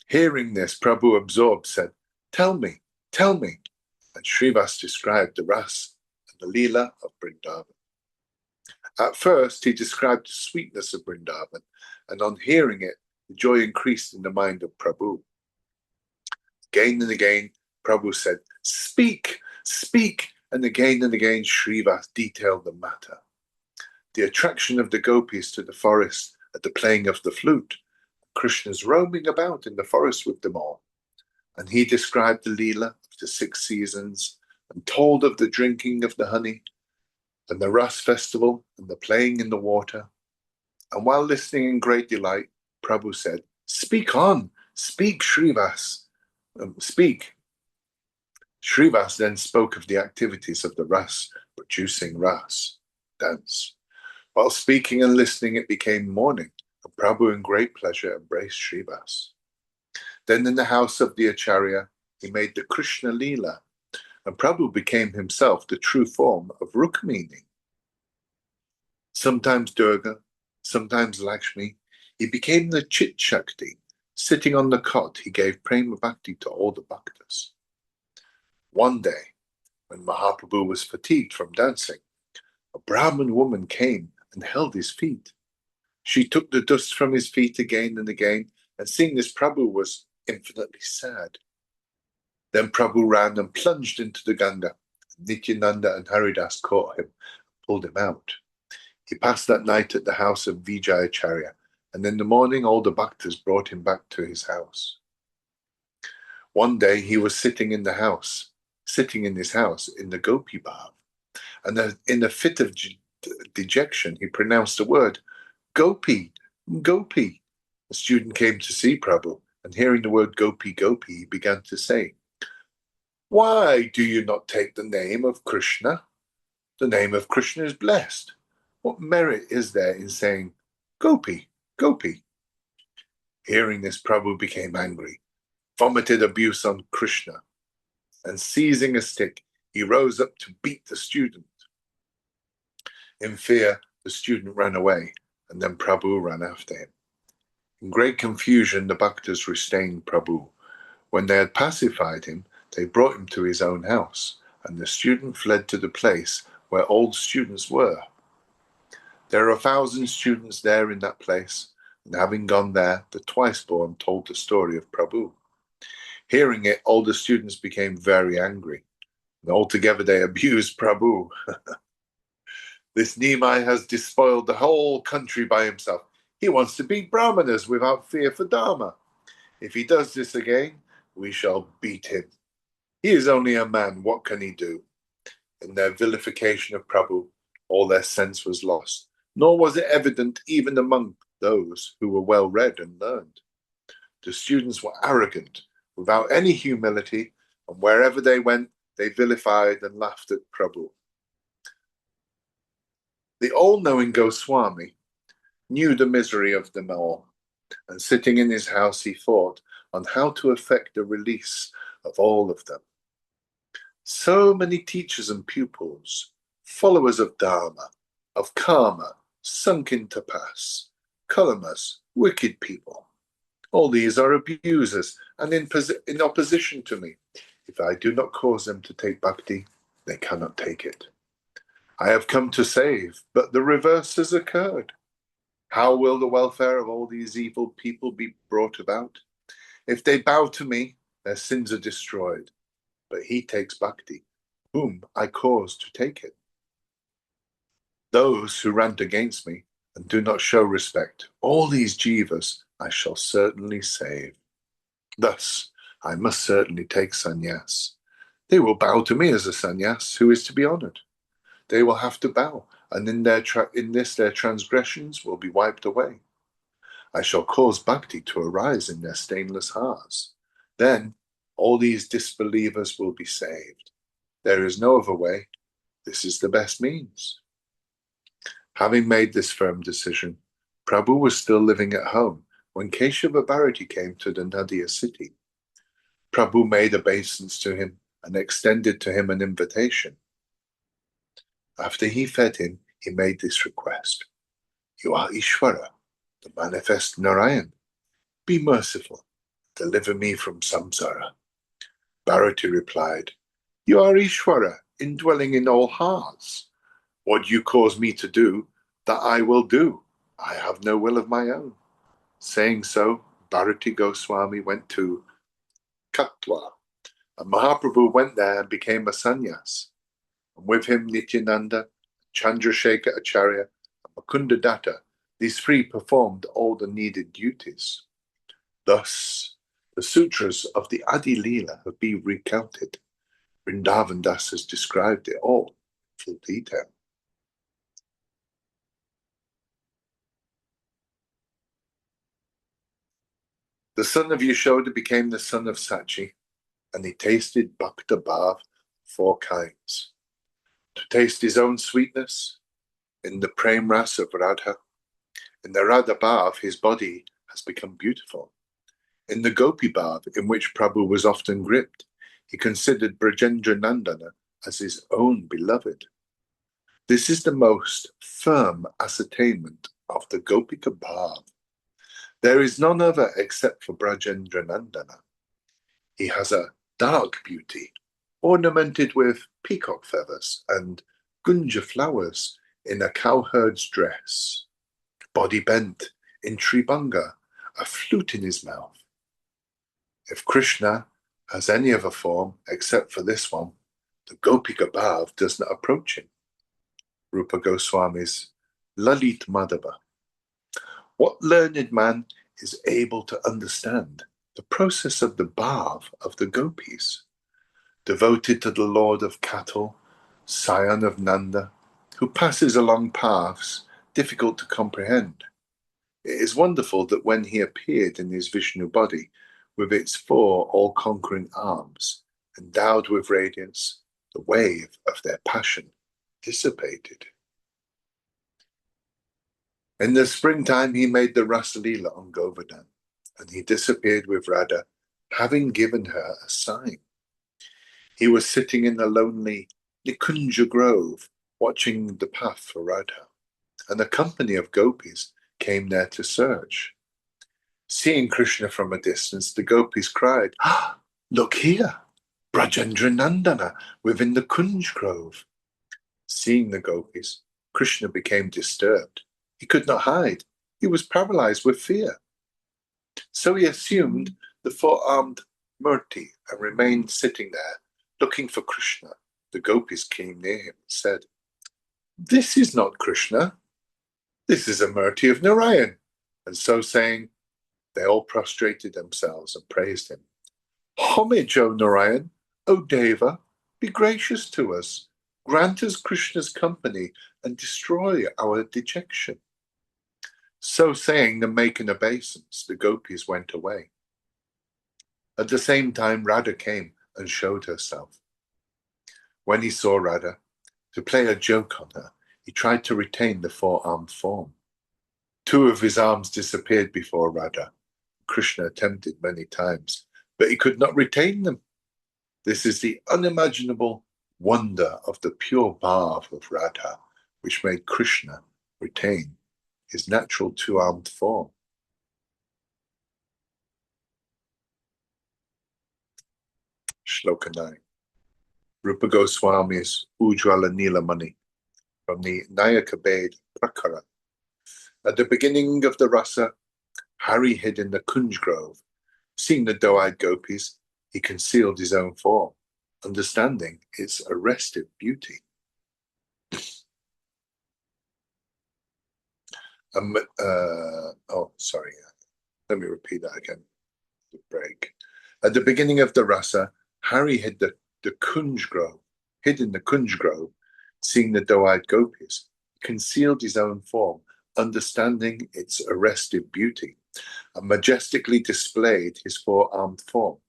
hearing this, Prabhu absorbed said, Tell me, and Srivas described the Ras and the Lila of Vrindavan. At first, he described the sweetness of Vrindavan, and on hearing it, the joy increased in the mind of Prabhu. Again and again, Prabhu said, Speak, and again Srivas detailed the matter. The attraction of the gopis to the forest at the playing of the flute, Krishna's roaming about in the forest with them all. And he described the Lila of the 6 seasons and told of the drinking of the honey and the Ras festival and the playing in the water. And while listening in great delight, Prabhu said, Speak on, speak Srivas, speak. Srivas then spoke of the activities of the Ras, producing Ras, dance. While speaking and listening, it became morning, and Prabhu in great pleasure embraced Srivas. Then in the house of the Acharya, he made the Krishna Lila, and Prabhu became himself the true form of Rukmini. Sometimes Durga, sometimes Lakshmi, he became the Chit Shakti. Sitting on the cot, he gave prema bhakti to all the bhaktas. One day, when Mahaprabhu was fatigued from dancing, a Brahmin woman came and held his feet. She took the dust from his feet again and again, and seeing this, Prabhu was infinitely sad. Then Prabhu ran and plunged into the Ganga. Nityananda and Haridas caught him and pulled him out. He passed that night at the house of Vijayacharya, and in the morning all the bhaktas brought him back to his house. One day he was sitting in his house in the Gopi Bhav, and in a fit of dejection he pronounced the word, Gopi, Gopi. A student came to see Prabhu, and hearing the word Gopi, Gopi, he began to say, Why do you not take the name of Krishna? The name of Krishna is blessed. What merit is there in saying, Gopi, Gopi? Hearing this, Prabhu became angry, vomited abuse on Krishna, and seizing a stick, he rose up to beat the student. In fear, the student ran away, and then Prabhu ran after him. In great confusion, the bhaktas restrained Prabhu. When they had pacified him, they brought him to his own house, and the student fled to the place where old students were. There are 1,000 students there in that place, and having gone there, the twice-born told the story of Prabhu. Hearing it, all the students became very angry, and altogether they abused Prabhu. This Nimai has despoiled the whole country by himself. He wants to beat Brahmanas without fear for Dharma. If he does this again, we shall beat him. He is only a man. What can he do? In their vilification of Prabhu, all their sense was lost, nor was it evident even among those who were well read and learned. The students were arrogant, without any humility, and wherever they went, they vilified and laughed at Prabhu. The all-knowing Goswami knew the misery of them all, and sitting in his house he thought on how to effect the release of all of them. So many teachers and pupils, followers of Dharma, of karma, sunk in tapas, kalamas, wicked people. All these are abusers and in opposition to me. If I do not cause them to take bhakti, they cannot take it. I have come to save, but the reverse has occurred. How will the welfare of all these evil people be brought about? If they bow to me, their sins are destroyed. But he takes bhakti, whom I cause to take it. Those who rant against me and do not show respect, all these jivas I shall certainly save. Thus, I must certainly take sannyas. They will bow to me as a sannyas who is to be honored. They will have to bow, and in their transgressions will be wiped away. I shall cause bhakti to arise in their stainless hearts. Then all these disbelievers will be saved. There is no other way. This is the best means. Having made this firm decision, Prabhu was still living at home when Keshava Bharati came to the Nadia city. Prabhu made obeisance to him and extended to him an invitation. After he fed him, he made this request. You are Ishvara, the manifest Narayan. Be merciful. Deliver me from samsara. Bharati replied, You are Ishvara, indwelling in all hearts. What you cause me to do, that I will do. I have no will of my own. Saying so, Bharati Goswami went to Katwa, and Mahaprabhu went there and became a sannyas. And with him Nityananda, Chandrasekhar Acharya, and Mukunda Datta, these three performed all the needed duties. Thus, the sutras of the Adi Lila have been recounted. Vrindavan Das has described it all in full detail. The son of Yashoda became the son of Sachi, and he tasted Bhakta Bhav of 4 kinds. To taste his own sweetness, in the Prem Ras of Radha, in the Radha Bhav his body has become beautiful. In the Gopi Bhav, in which Prabhu was often gripped, he considered Brajendra Nandana as his own beloved. This is the most firm ascertainment of the Gopika Bhav. There is none other except for Brajendra Nandana. He has a dark beauty, ornamented with peacock feathers and gunja flowers in a cowherd's dress, body bent in Tribhanga, a flute in his mouth. If Krishna has any other form except for this one, the Gopika Bhav does not approach him. Rupa Goswami's Lalit Madhava. What learned man is able to understand the process of the bhav of the gopis, devoted to the Lord of cattle, scion of Nanda, who passes along paths difficult to comprehend? It is wonderful that when he appeared in his Vishnu body, with its 4 all-conquering arms, endowed with radiance, the wave of their passion dissipated. In the springtime he made the Rasa Lila on Govardhan, and he disappeared with Radha, having given her a sign. He was sitting in the lonely Nikunja grove, watching the path for Radha, and a company of gopis came there to search. Seeing Krishna from a distance, the gopis cried, "Ah, look here, Brajendra Nandana within the Kunj grove." Seeing the gopis, Krishna became disturbed. He could not hide. He was paralyzed with fear. So he assumed the 4-armed Murti and remained sitting there, looking for Krishna. The gopis came near him and said, "This is not Krishna. This is a Murti of Narayan." And so saying, they all prostrated themselves and praised him. "Homage, O Narayan, O Deva, be gracious to us. Grant us Krishna's company and destroy our dejection." So saying, and making obeisance, the gopis went away. At the same time, Radha came and showed herself. When he saw Radha, to play a joke on her, he tried to retain the four-armed form. Two of his arms disappeared before Radha. Krishna attempted many times, but he could not retain them. This is the unimaginable wonder of the pure bhav of Radha, which made Krishna retain his natural two-armed form. Shloka 9. Rupa Goswami's Ujjvala Nilamani from the Nayaka Bed Prakara. At the beginning of the rasa, Hari hid in the Kunj grove. Seeing the doe-eyed gopis, he concealed his own form, understanding its arrestive beauty. Let me repeat that again. The break. At the beginning of the rasa, Hari hid in the Kunj grove. Seeing the doe-eyed gopis, he concealed his own form, understanding its arrestive beauty, and majestically displayed his four-armed form.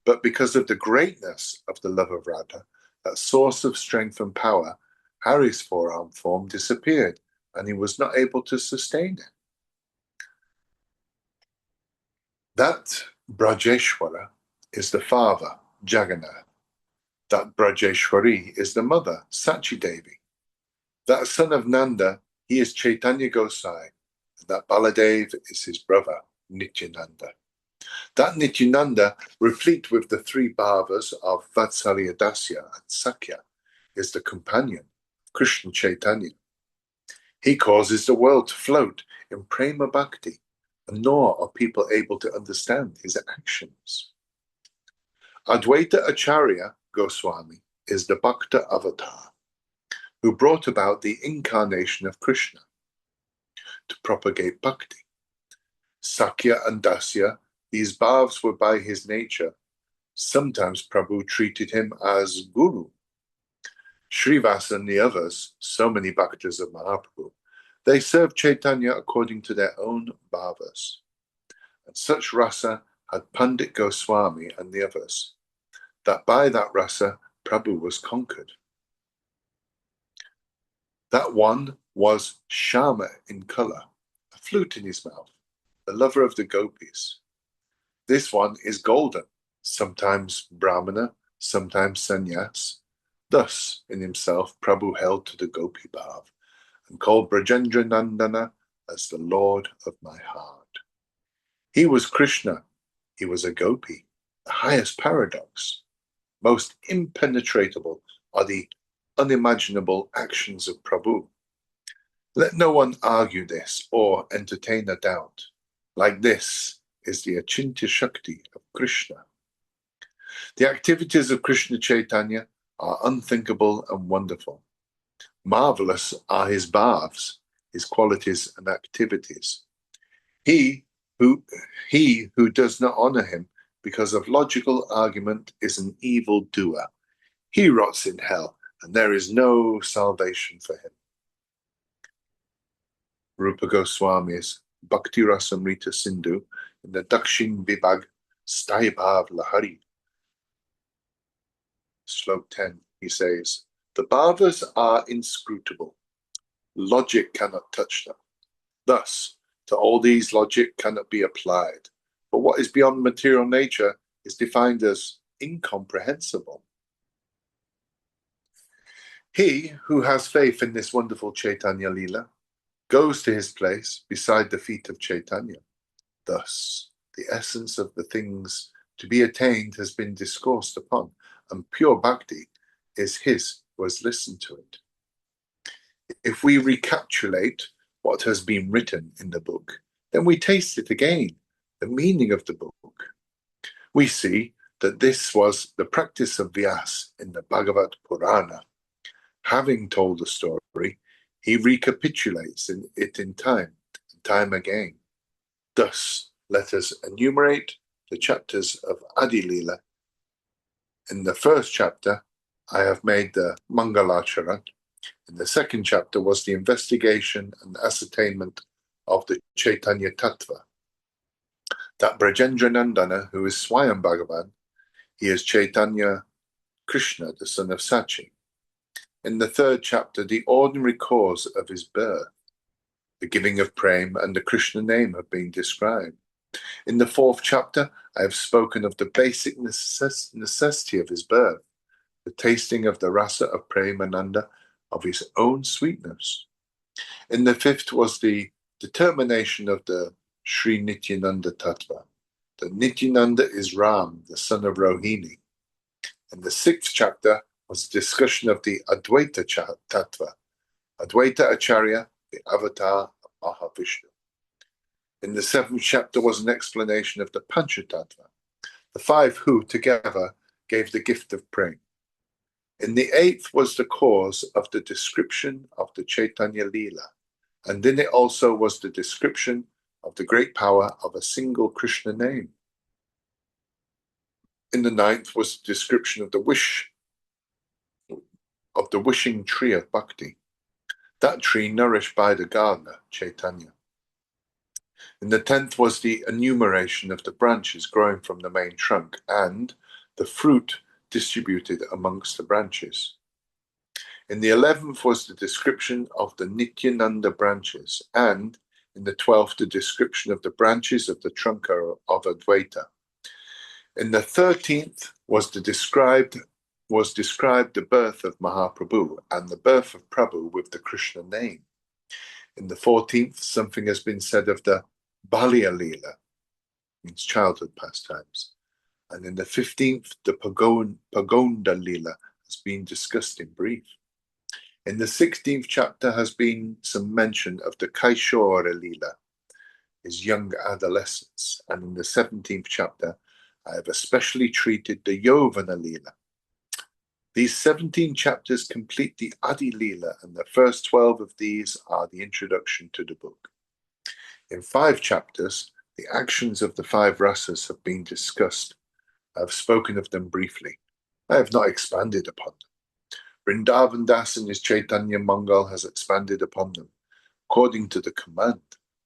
But because of the greatness of the love of Radha, that source of strength and power, Hari's four-armed form disappeared, and he was not able to sustain it. That Brajeshwara is the father, Jagannath. That Brajeshwari is the mother, Sachi Devi. That son of Nanda, he is Chaitanya Gosai. And that Baladev is his brother, Nityananda. That Nityananda, replete with the three bhavas of Vatsalya Dasya and Sakya, is the companion of Krishna Chaitanya. He causes the world to float in prema bhakti, and nor are people able to understand his actions. Advaita Acharya Goswami is the Bhakta avatar, who brought about the incarnation of Krishna to propagate bhakti. Sakya and Dasya, these bhavs were by his nature. Sometimes Prabhu treated him as guru. Srivas and the others, so many bhaktas of Mahaprabhu, they served Chaitanya according to their own bhavas. And such rasa had Pandit Goswami and the others, that by that rasa Prabhu was conquered. That one was Shama in colour, a flute in his mouth, the lover of the gopis. This one is golden, sometimes Brahmana, sometimes sannyas. Thus, in himself, Prabhu held to the gopi bhav and called Brajendra Nandana as the Lord of my heart. He was Krishna, he was a gopi, the highest paradox. Most impenetrable are the unimaginable actions of Prabhu. Let no one argue this or entertain a doubt. Like this is the Achintya Shakti of Krishna. The activities of Krishna Chaitanya are unthinkable and wonderful. Marvelous are his bhavs, his qualities and activities. He who does not honor him because of logical argument is an evil doer. He rots in hell, and there is no salvation for him. Rupa Goswami's Bhakti Rasamrita Sindhu in the Dakshin Vibhag Staibhav Lahari. Slok 10, he says, the bhavas are inscrutable. Logic cannot touch them. Thus, to all these logic cannot be applied. But what is beyond material nature is defined as incomprehensible. He who has faith in this wonderful Chaitanya Lila goes to his place beside the feet of Chaitanya. Thus, the essence of the things to be attained has been discoursed upon, and pure bhakti is his who has listened to it. If we recapitulate what has been written in the book, then we taste it again, the meaning of the book. We see that this was the practice of Vyas in the Bhagavad Purana. Having told the story, He recapitulates it in time and time again. Thus, let us enumerate the chapters of Adi Lila. In the first chapter, I have made the Mangalacharan. In the second chapter was the investigation and ascertainment of the Chaitanya Tattva. That Brajendra Nandana, who is Swayam Bhagavan, he is Chaitanya Krishna, the son of Sachi. In the third chapter, the ordinary cause of his birth, the giving of prema and the Krishna name have been described. In the fourth chapter, I have spoken of the basic necessity of his birth, the tasting of the rasa of Premananda, of his own sweetness. In the fifth was the determination of the Sri Nityananda Tattva. The Nityananda is Ram, the son of Rohini. In the sixth chapter was a discussion of the Advaita Tattva, Advaita Acharya, the avatar of Mahavishnu. In the seventh chapter was an explanation of the Panchatattva, the five who together gave the gift of prema. In the eighth was the cause of the description of the Chaitanya Lila, and in it also was the description of the great power of a single Krishna name. In the ninth was the description of the wishing tree of bhakti, that tree nourished by the gardener, Chaitanya. In the 10th was the enumeration of the branches growing from the main trunk and the fruit distributed amongst the branches. In the 11th was the description of the Nityananda branches, and in the 12th the description of the branches of the trunk of Advaita. In the 13th was described the birth of Mahaprabhu and the birth of Prabhu with the Krishna name. In the 14th, something has been said of the Balya Lila, means childhood pastimes. And in the 15th, the Pagonda Lila has been discussed in brief. In the 16th chapter has been some mention of the Kaishora Lila, his young adolescence. And in the 17th chapter, I have especially treated the Yovana Lila. These 17 chapters complete the Adi Lila, and the first 12 of these are the introduction to the book. In 5 chapters, the actions of the 5 rasas have been discussed. I have spoken of them briefly. I have not expanded upon them. Vrindavan Das in his Chaitanya Mangal has expanded upon them, according to the command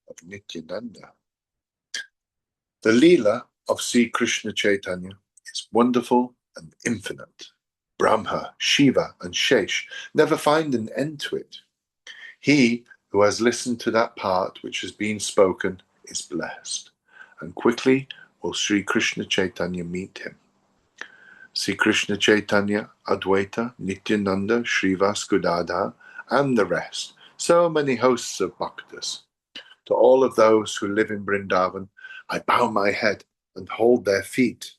of Nityananda. The Lila of Sri Krishna Chaitanya is wonderful and infinite. Brahma, Shiva, and Shesh never find an end to it. He who has listened to that part which has been spoken is blessed, and quickly will Sri Krishna Chaitanya meet him. Sri Krishna Chaitanya, Advaita, Nityananda, Srivas Gadadhar, and the rest, so many hosts of bhaktas. To all of those who live in Vrindavan, I bow my head and hold their feet.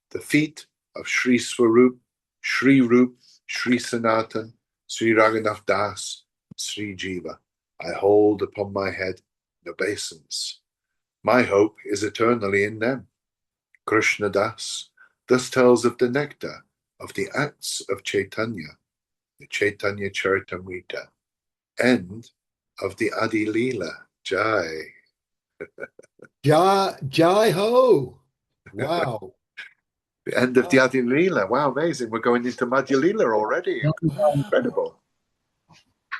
The feet of Sri Swarup, Sri Rup, Sri Sanatan, Sri Raghunath Das, Sri Jiva, I hold upon my head in obeisance. My hope is eternally in them. Krishna Das thus tells of the nectar of the acts of Chaitanya, the Chaitanya Charitamrta, end of the Adi Lila. Jai. Jai ho. Wow. The end of the Adi Lila. Wow, amazing. We're going into Madhya Lila already. Incredible.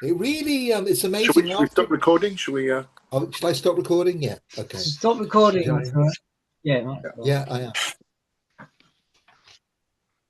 It really, it's amazing. Should we stop recording? Should we? Should I stop recording? Yeah. Okay. Stop recording. Jai. Yeah. Yeah, I am.